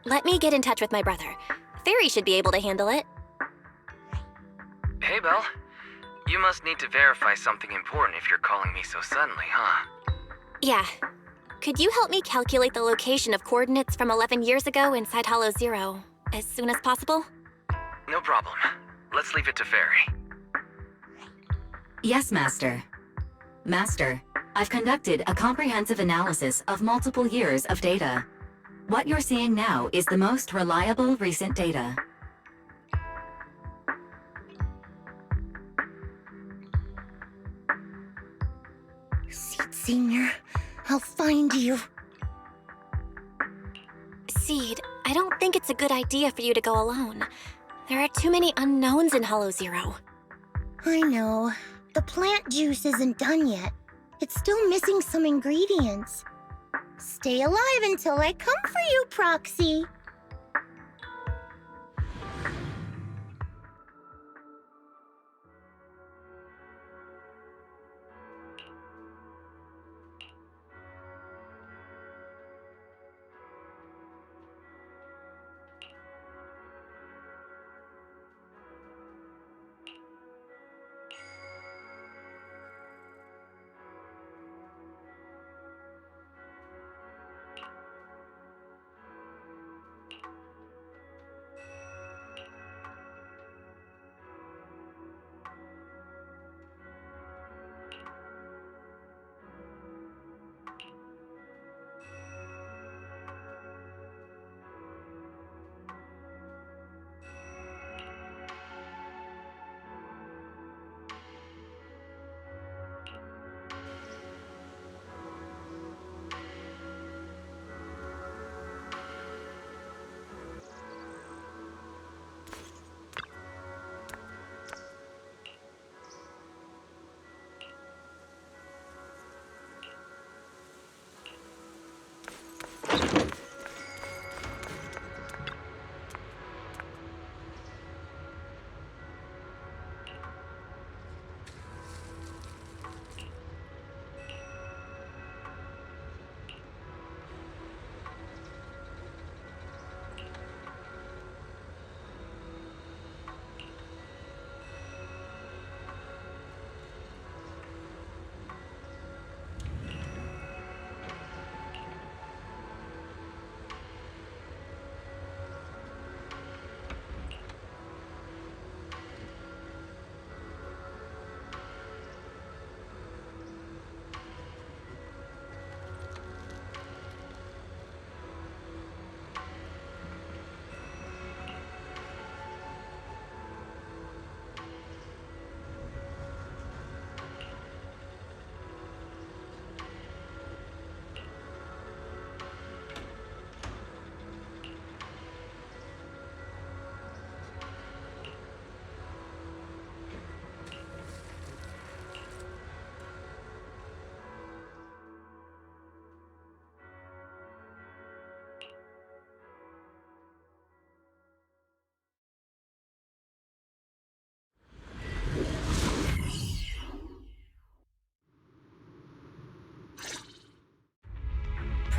Let me get in touch with my brother. Fairy should be able to handle it. Hey, Belle. You must need to verify something important if you're calling me so suddenly, huh? Yeah. Could you help me calculate the location of coordinates from 11 years ago inside Hollow Zero as soon as possible? No problem. Let's leave it to Fairy. Yes, Master. Master, I've conducted a comprehensive analysis of multiple years of data. What you're seeing now is the most reliable recent data. Seed Sr., I'll find you. Seed, I don't think it's a good idea for you to go alone. There are too many unknowns in Hollow Zero. I know. The plant juice isn't done yet. It's still missing some ingredients. Stay alive until I come for you, Proxy.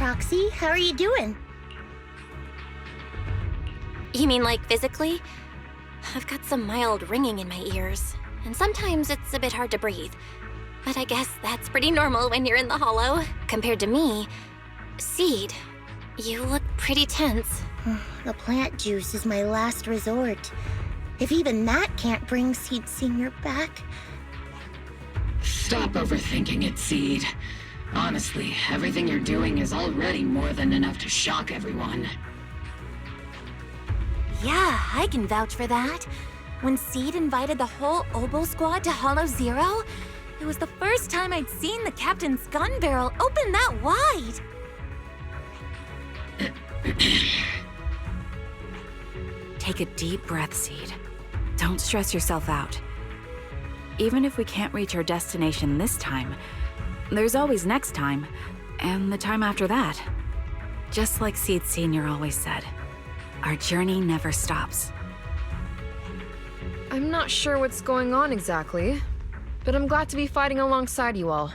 Proxy. How are you doing? You mean like physically? I've got some mild ringing in my ears, and sometimes it's a bit hard to breathe. But I guess that's pretty normal when you're in the hollow. Compared to me, Seed, you look pretty tense. The plant juice is my last resort. If even that can't bring Seed Senior back. Stop overthinking it, Seed. Honestly, everything you're doing is already more than enough to shock everyone. Yeah, I can vouch for that. When Seed invited the whole Oboe squad to Hollow Zero, it was the first time I'd seen the captain's gun barrel open that wide. Take a deep breath, Seed. Don't stress yourself out. Even if we can't reach our destination this time, there's always next time, and the time after that. Just like Seed Senior always said, our journey never stops. I'm not sure what's going on exactly, but I'm glad to be fighting alongside you all.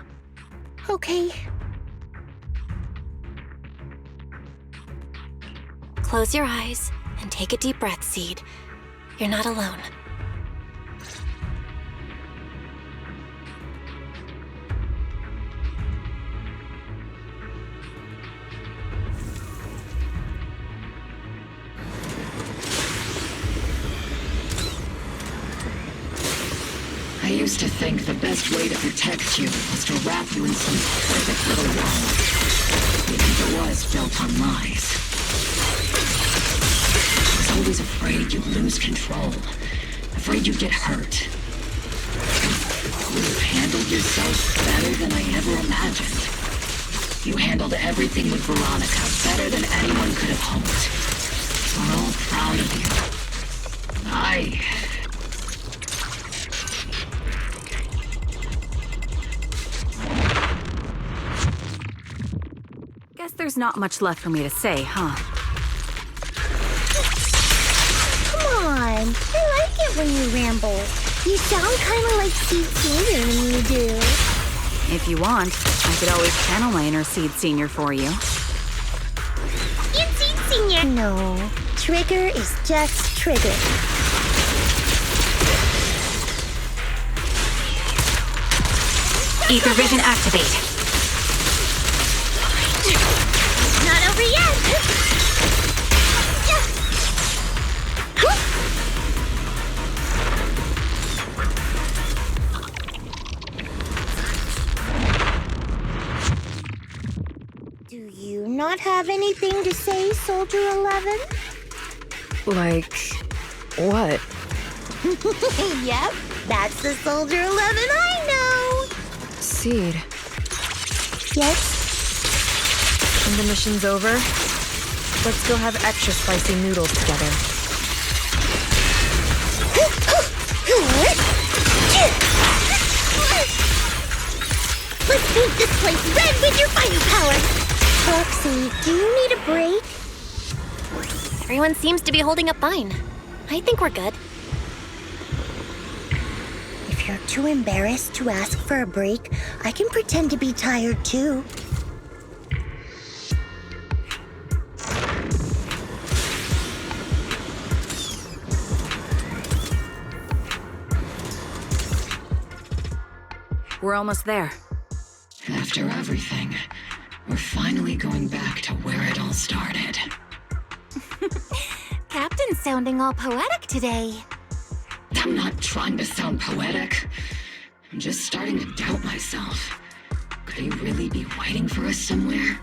Okay. Close your eyes and take a deep breath, Seed. You're not alone. I used to think the best way to protect you was to wrap you in some perfect little wall. Even if it was built on lies. I was always afraid you'd lose control. Afraid you'd get hurt. You've handled yourself better than I ever imagined. You handled everything with Veronica better than anyone could have hoped. We're all proud of you. Guess there's not much left for me to say, huh? Come on. I like it when you ramble. You sound kind of like Seed Senior when you do. If you want, I could always channel my inner Seed Senior for you. It's Seed Senior. No. Trigger is just Trigger. Ether vision activate. Not over yet! Do you not have anything to say, Soldier 11? Like, what? Yep, that's the Soldier 11 I know! Seed. Yes? When the mission's over, let's go have extra spicy noodles together. Let's paint this place red with your fire power! Proxy, do you need a break? Everyone seems to be holding up fine. I think we're good. If you're too embarrassed to ask for a break, I can pretend to be tired too. We're almost there. After everything, we're finally going back to where it all started. Captain's sounding all poetic today. I'm not trying to sound poetic. I'm just starting to doubt myself. Could he really be waiting for us somewhere?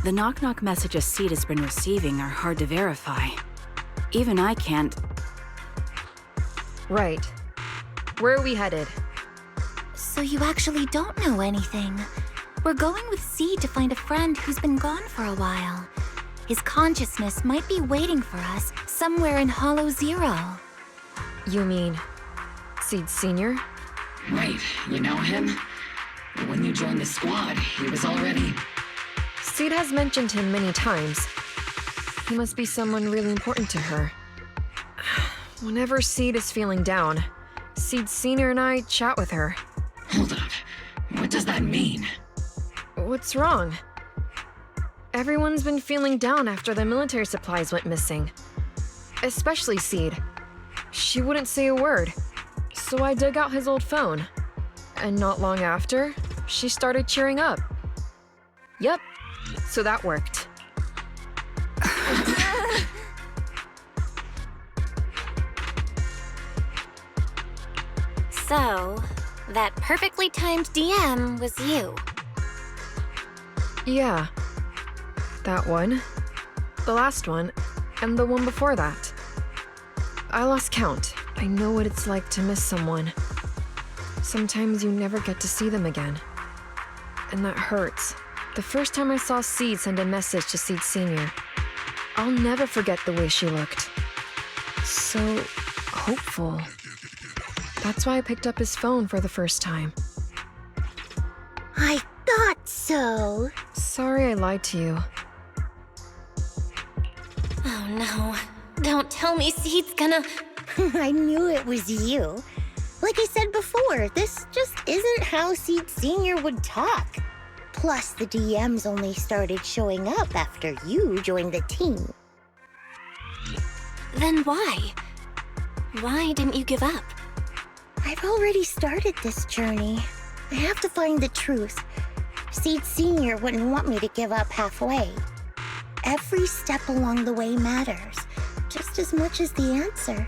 The knock-knock messages Seed has been receiving are hard to verify. Even I can't... Right. Where are we headed? So you actually don't know anything. We're going with Seed to find a friend who's been gone for a while. His consciousness might be waiting for us somewhere in Hollow Zero. You mean Seed Senior? Wait, you know him? When you joined the squad, he was already... Seed has mentioned him many times. He must be someone really important to her. Whenever Seed is feeling down, Seed Senior and I chat with her. Hold up. What does that mean? What's wrong? Everyone's been feeling down after the military supplies went missing. Especially Seed. She wouldn't say a word, so I dug out his old phone. And not long after, she started cheering up. Yep, so that worked. So, that perfectly timed DM was you. Yeah. That one, the last one, and the one before that. I lost count. I know what it's like to miss someone. Sometimes you never get to see them again. And that hurts. The first time I saw Seed send a message to Seed Sr., I'll never forget the way she looked. So hopeful. That's why I picked up his phone for the first time. I thought so. Sorry I lied to you. Oh no. Don't tell me Seed's gonna... I knew it was you. Like I said before, this just isn't how Seed Sr. would talk. Plus, the DMs only started showing up after you joined the team. Then why? Why didn't you give up? I've already started this journey. I have to find the truth. Seed Sr. wouldn't want me to give up halfway. Every step along the way matters, just as much as the answer.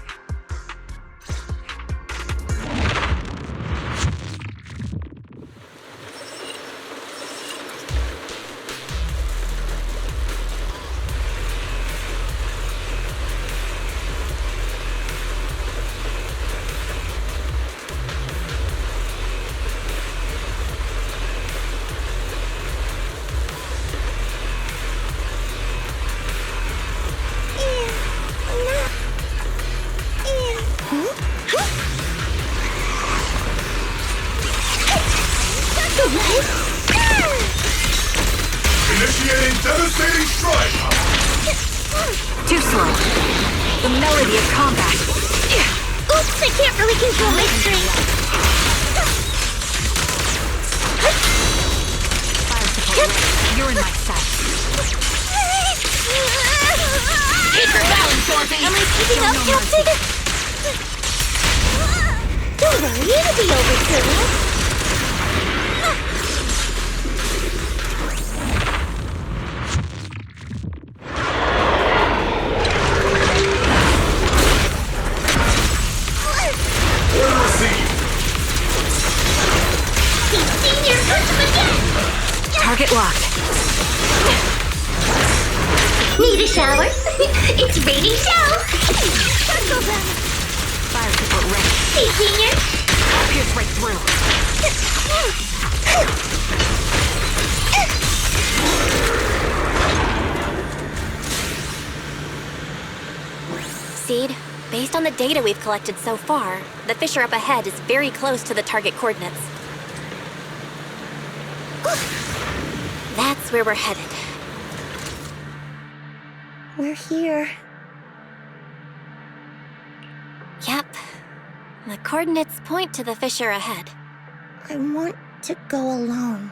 Initiating devastating strike! Too slow. The melody of combat. Oops, I can't really control my strength. Fire support. You're in my sight. Keep your balance, orphie! Am I keeping up, Captain? Don't worry, it'll be over soon. Target locked. Need a shower? It's raining showers! Fire support ready. Hey, Senior! Pierce right through. Seed, based on the data we've collected so far, the fissure up ahead is very close to the target coordinates. That's where we're headed. We're here. Yep. The coordinates point to the fissure ahead. I want to go alone.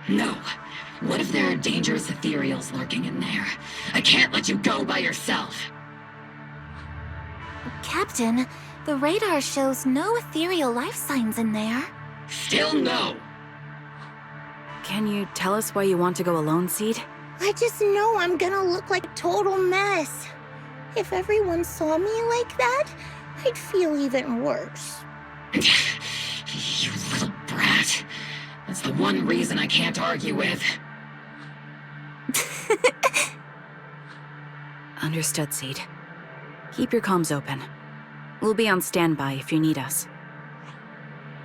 No. What if there are dangerous ethereals lurking in there? I can't let you go by yourself. Captain, the radar shows no ethereal life signs in there. Still no. Can you tell us why you want to go alone, Seed? I just know I'm gonna look like a total mess. If everyone saw me like that, I'd feel even worse. You little brat. That's the one reason I can't argue with. Understood, Seed. Keep your comms open. We'll be on standby if you need us.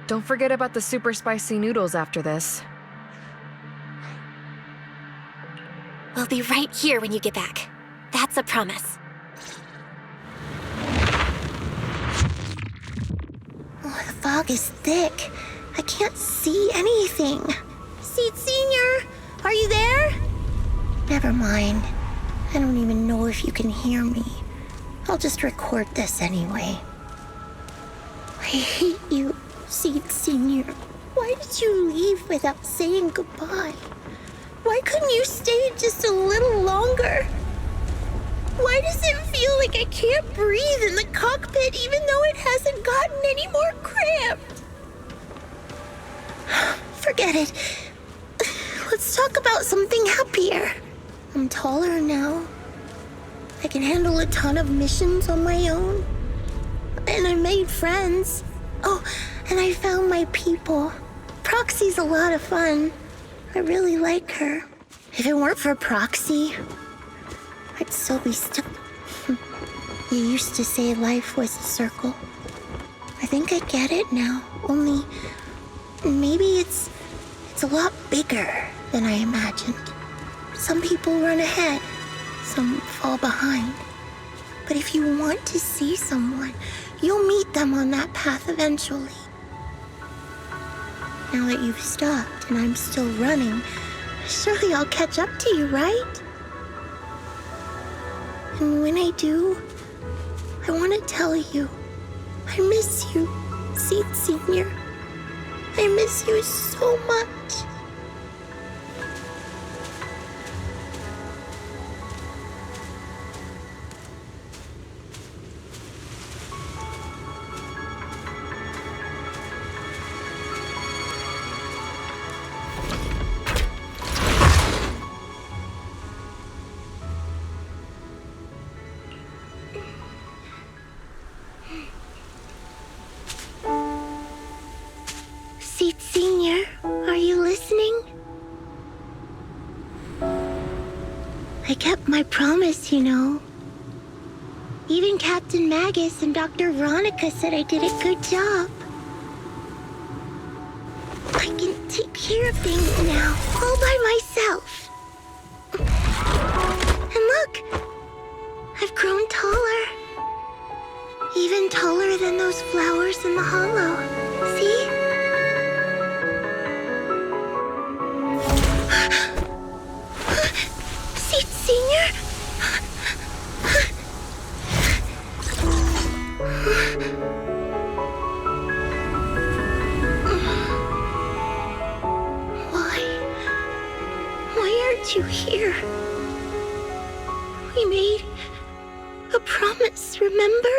Don't forget about the super spicy noodles after this. We'll be right here when you get back. That's a promise. Oh, the fog is thick. I can't see anything. Seed Senior, are you there? Never mind. I don't even know if you can hear me. I'll just record this anyway. I hate you, Seed Senior. Why did you leave without saying goodbye? Why couldn't you stay just a little longer? Why does it feel like I can't breathe in the cockpit even though it hasn't gotten any more cramped? Forget it. Let's talk about something happier. I'm taller now. I can handle a ton of missions on my own. And I made friends. Oh, and I found my people. Proxy's a lot of fun. I really like her. If it weren't for Proxy, I'd still be stuck. You used to say life was a circle. I think I get it now. Only maybe it's a lot bigger than I imagined. Some people run ahead, some fall behind. But if you want to see someone, you'll meet them on that path eventually. Now that you've stopped and I'm still running, surely I'll catch up to you, right? And when I do, I want to tell you, I miss you, Seed Senior. I miss you so much. Seed Senior, are you listening? I kept my promise, you know. Even Captain Magus and Dr. Veronica said I did a good job. I can take care of things now, all by myself. And look, I've grown taller. Even taller than those flowers in the hollow. See? Seed Senior? Why aren't you here? We made a promise, remember?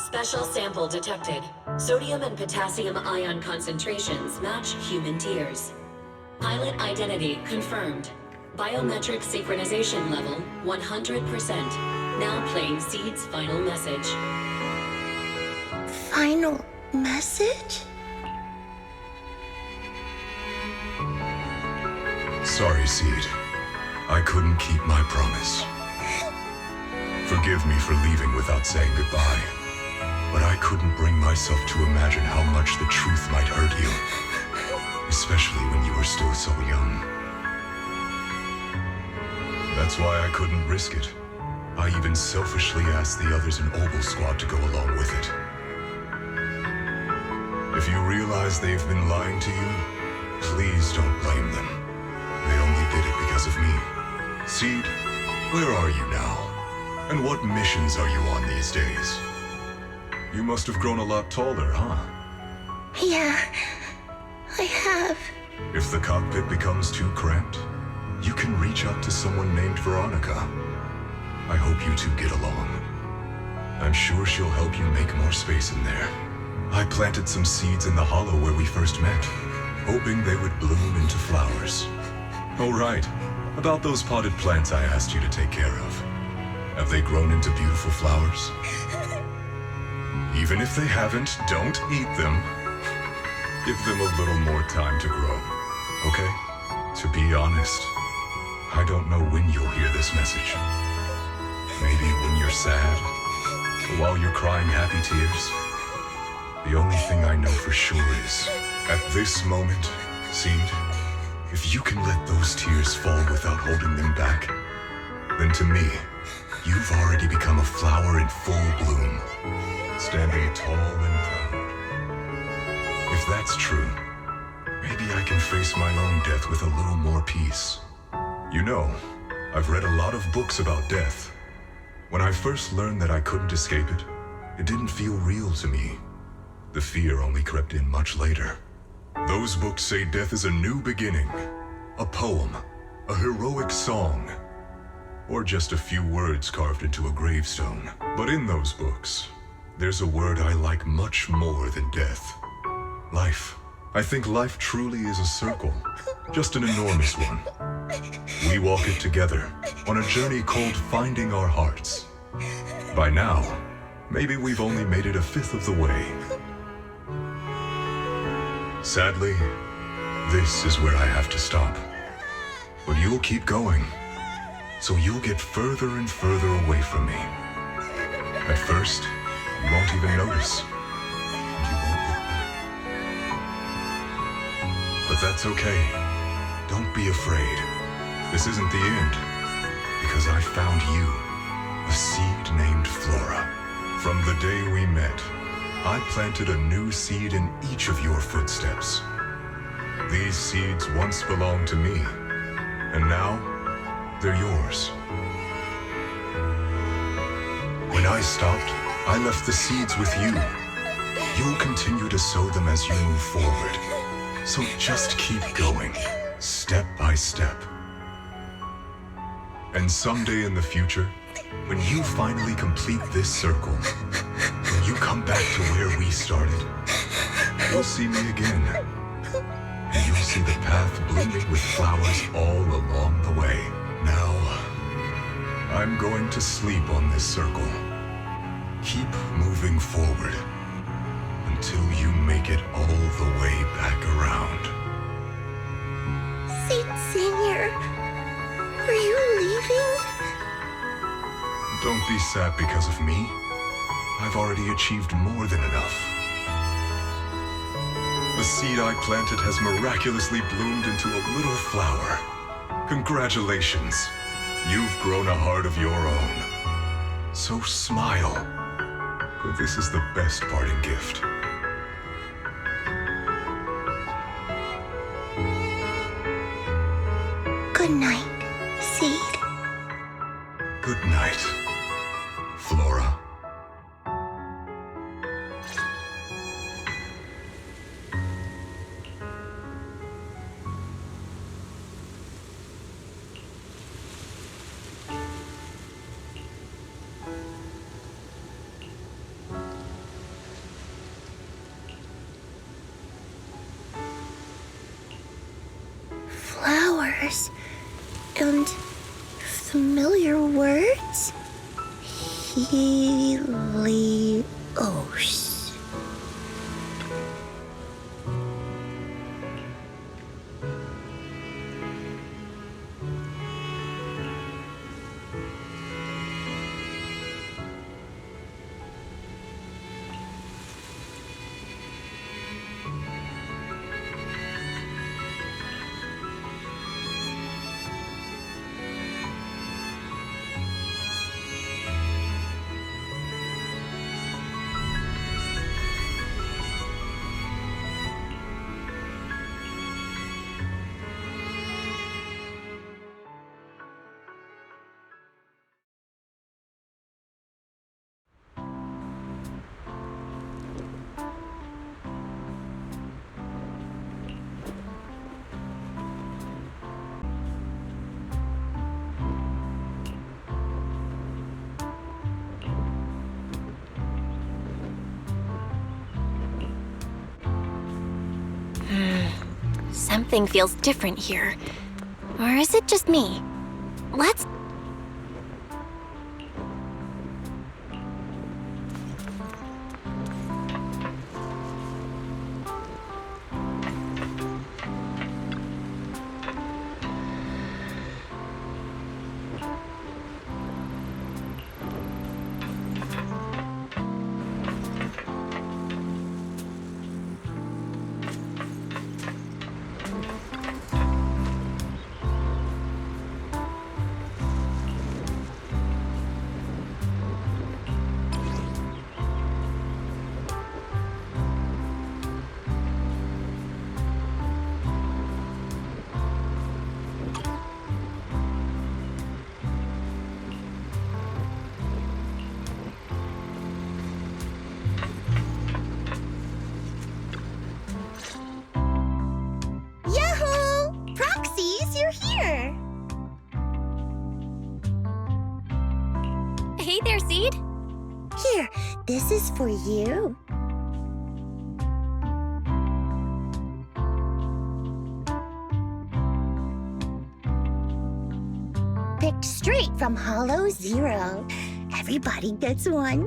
Special sample detected. Sodium and potassium ion concentrations match human tears. Pilot identity confirmed. Biometric synchronization level 100%. Now playing Seed's final message. Final message? Sorry, Seed. I couldn't keep my promise. Forgive me for leaving without saying goodbye. But I couldn't bring myself to imagine how much the truth might hurt you. Especially when you were still so young. That's why I couldn't risk it. I even selfishly asked the others in Obel Squad to go along with it. If you realize they've been lying to you, please don't blame them. They only did it because of me. Seed, where are you now? And what missions are you on these days? You must have grown a lot taller, huh? Yeah, I have. If the cockpit becomes too cramped, you can reach out to someone named Veronica. I hope you two get along. I'm sure she'll help you make more space in there. I planted some seeds in the hollow where we first met, hoping they would bloom into flowers. Oh right, about those potted plants I asked you to take care of. Have they grown into beautiful flowers? Even if they haven't, don't eat them. Give them a little more time to grow, okay? To be honest, I don't know when you'll hear this message. Maybe when you're sad, or while you're crying happy tears. The only thing I know for sure is At this moment, Seed, if you can let those tears fall without holding them back, then to me, you've already become a flower in full bloom, standing tall and proud. If that's true, maybe I can face my own death with a little more peace. You know, I've read a lot of books about death. When I first learned that I couldn't escape it, it didn't feel real to me. The fear only crept in much later. Those books say death is a new beginning, a poem, a heroic song, or just a few words carved into a gravestone. But in those books, there's a word I like much more than death. Life. I think life truly is a circle, just an enormous one. We walk it together on a journey called Finding Our Hearts. By now, maybe we've only made it a fifth of the way. Sadly, this is where I have to stop. But you'll keep going, so you'll get further and further away from me. At first, you won't even notice, and you won't look back. But that's okay. Don't be afraid. This isn't the end, because I found you, a seed named Flora. From the day we met, I planted a new seed in each of your footsteps. These seeds once belonged to me, and now they're yours. When I stopped, I left the seeds with you. You'll continue to sow them as you move forward. So just keep going, step by step. And someday in the future, when you finally complete this circle, when you come back to where we started, you'll see me again. And you'll see the path blooming with flowers all along the way. Now, I'm going to sleep on this circle. Keep moving forward until you make it all the way back around. Seed Senior, are you leaving? Don't be sad because of me. I've already achieved more than enough. The seed I planted has miraculously bloomed into a little flower. Congratulations. You've grown a heart of your own. So smile. For this is the best parting gift. Good night, Seed. Good night, Flora. Flowers and familiar words? Helios. Something feels different here. Or is it just me? Let's... Hey there, Seed. Here, this is for you. Picked straight from Hollow Zero. Everybody gets one.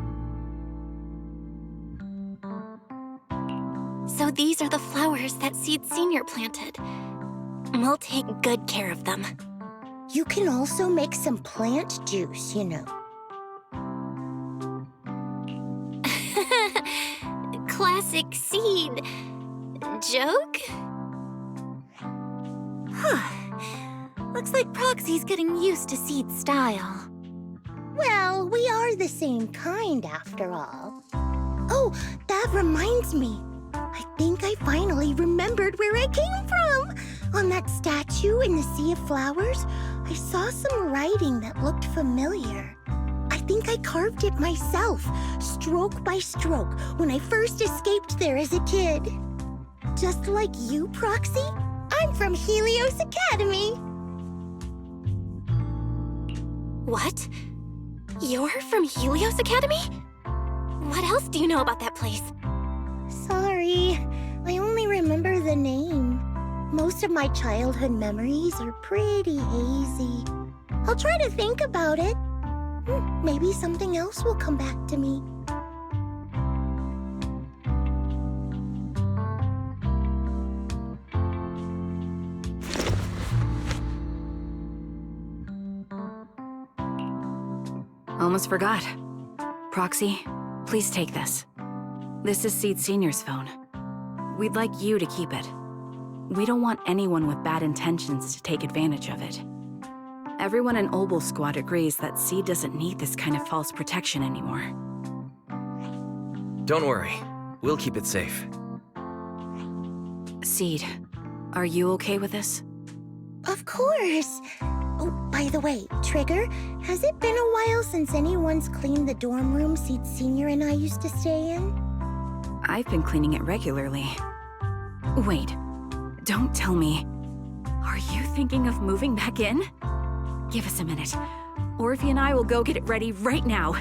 So these are the flowers that Seed Senior planted. We'll take good care of them. You can also make some plant juice, you know. Classic Seed. Joke? Looks like Proxy's getting used to Seed's style. Well, we are the same kind after all. Oh, that reminds me. I think I finally remembered where I came from. On that statue in the Sea of Flowers, I saw some writing that looked familiar. I think I carved it myself, stroke by stroke, when I first escaped there as a kid. Just like you, Proxy, I'm from Helios Academy. What? You're from Helios Academy? What else do you know about that place? Sorry, I only remember the name. Most of my childhood memories are pretty hazy. I'll try to think about it. Maybe something else will come back to me. Almost forgot. Proxy, please take this. This is Seed Senior's phone. We'd like you to keep it. We don't want anyone with bad intentions to take advantage of it. Everyone in Obel Squad agrees that Seed doesn't need this kind of false protection anymore. Don't worry. We'll keep it safe. Seed, are you okay with this? Of course. Oh, by the way, Trigger, has it been a while since anyone's cleaned the dorm room Seed Senior and I used to stay in? I've been cleaning it regularly. Wait, don't tell me. Are you thinking of moving back in? Give us a minute. Orphie and I will go get it ready right now.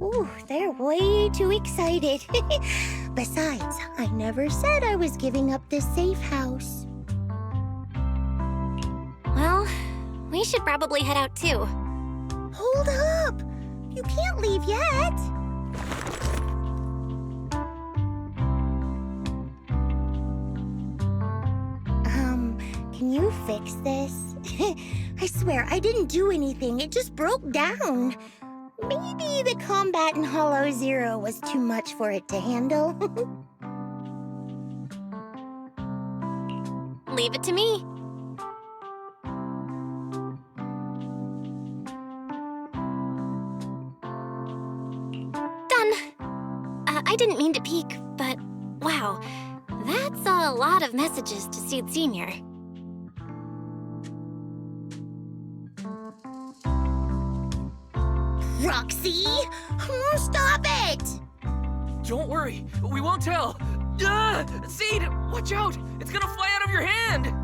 Ooh, they're way too excited. Besides, I never said I was giving up this safe house. Well, we should probably head out too. Hold up! You can't leave yet! Can you fix this? I swear, I didn't do anything. It just broke down. Maybe the combat in Hollow Zero was too much for it to handle. Leave it to me. Done. I didn't mean to peek, but wow, that's a lot of messages to Seed Senior. Proxy! Stop it! Don't worry. We won't tell. Seed, watch out. It's gonna fly out of your hand.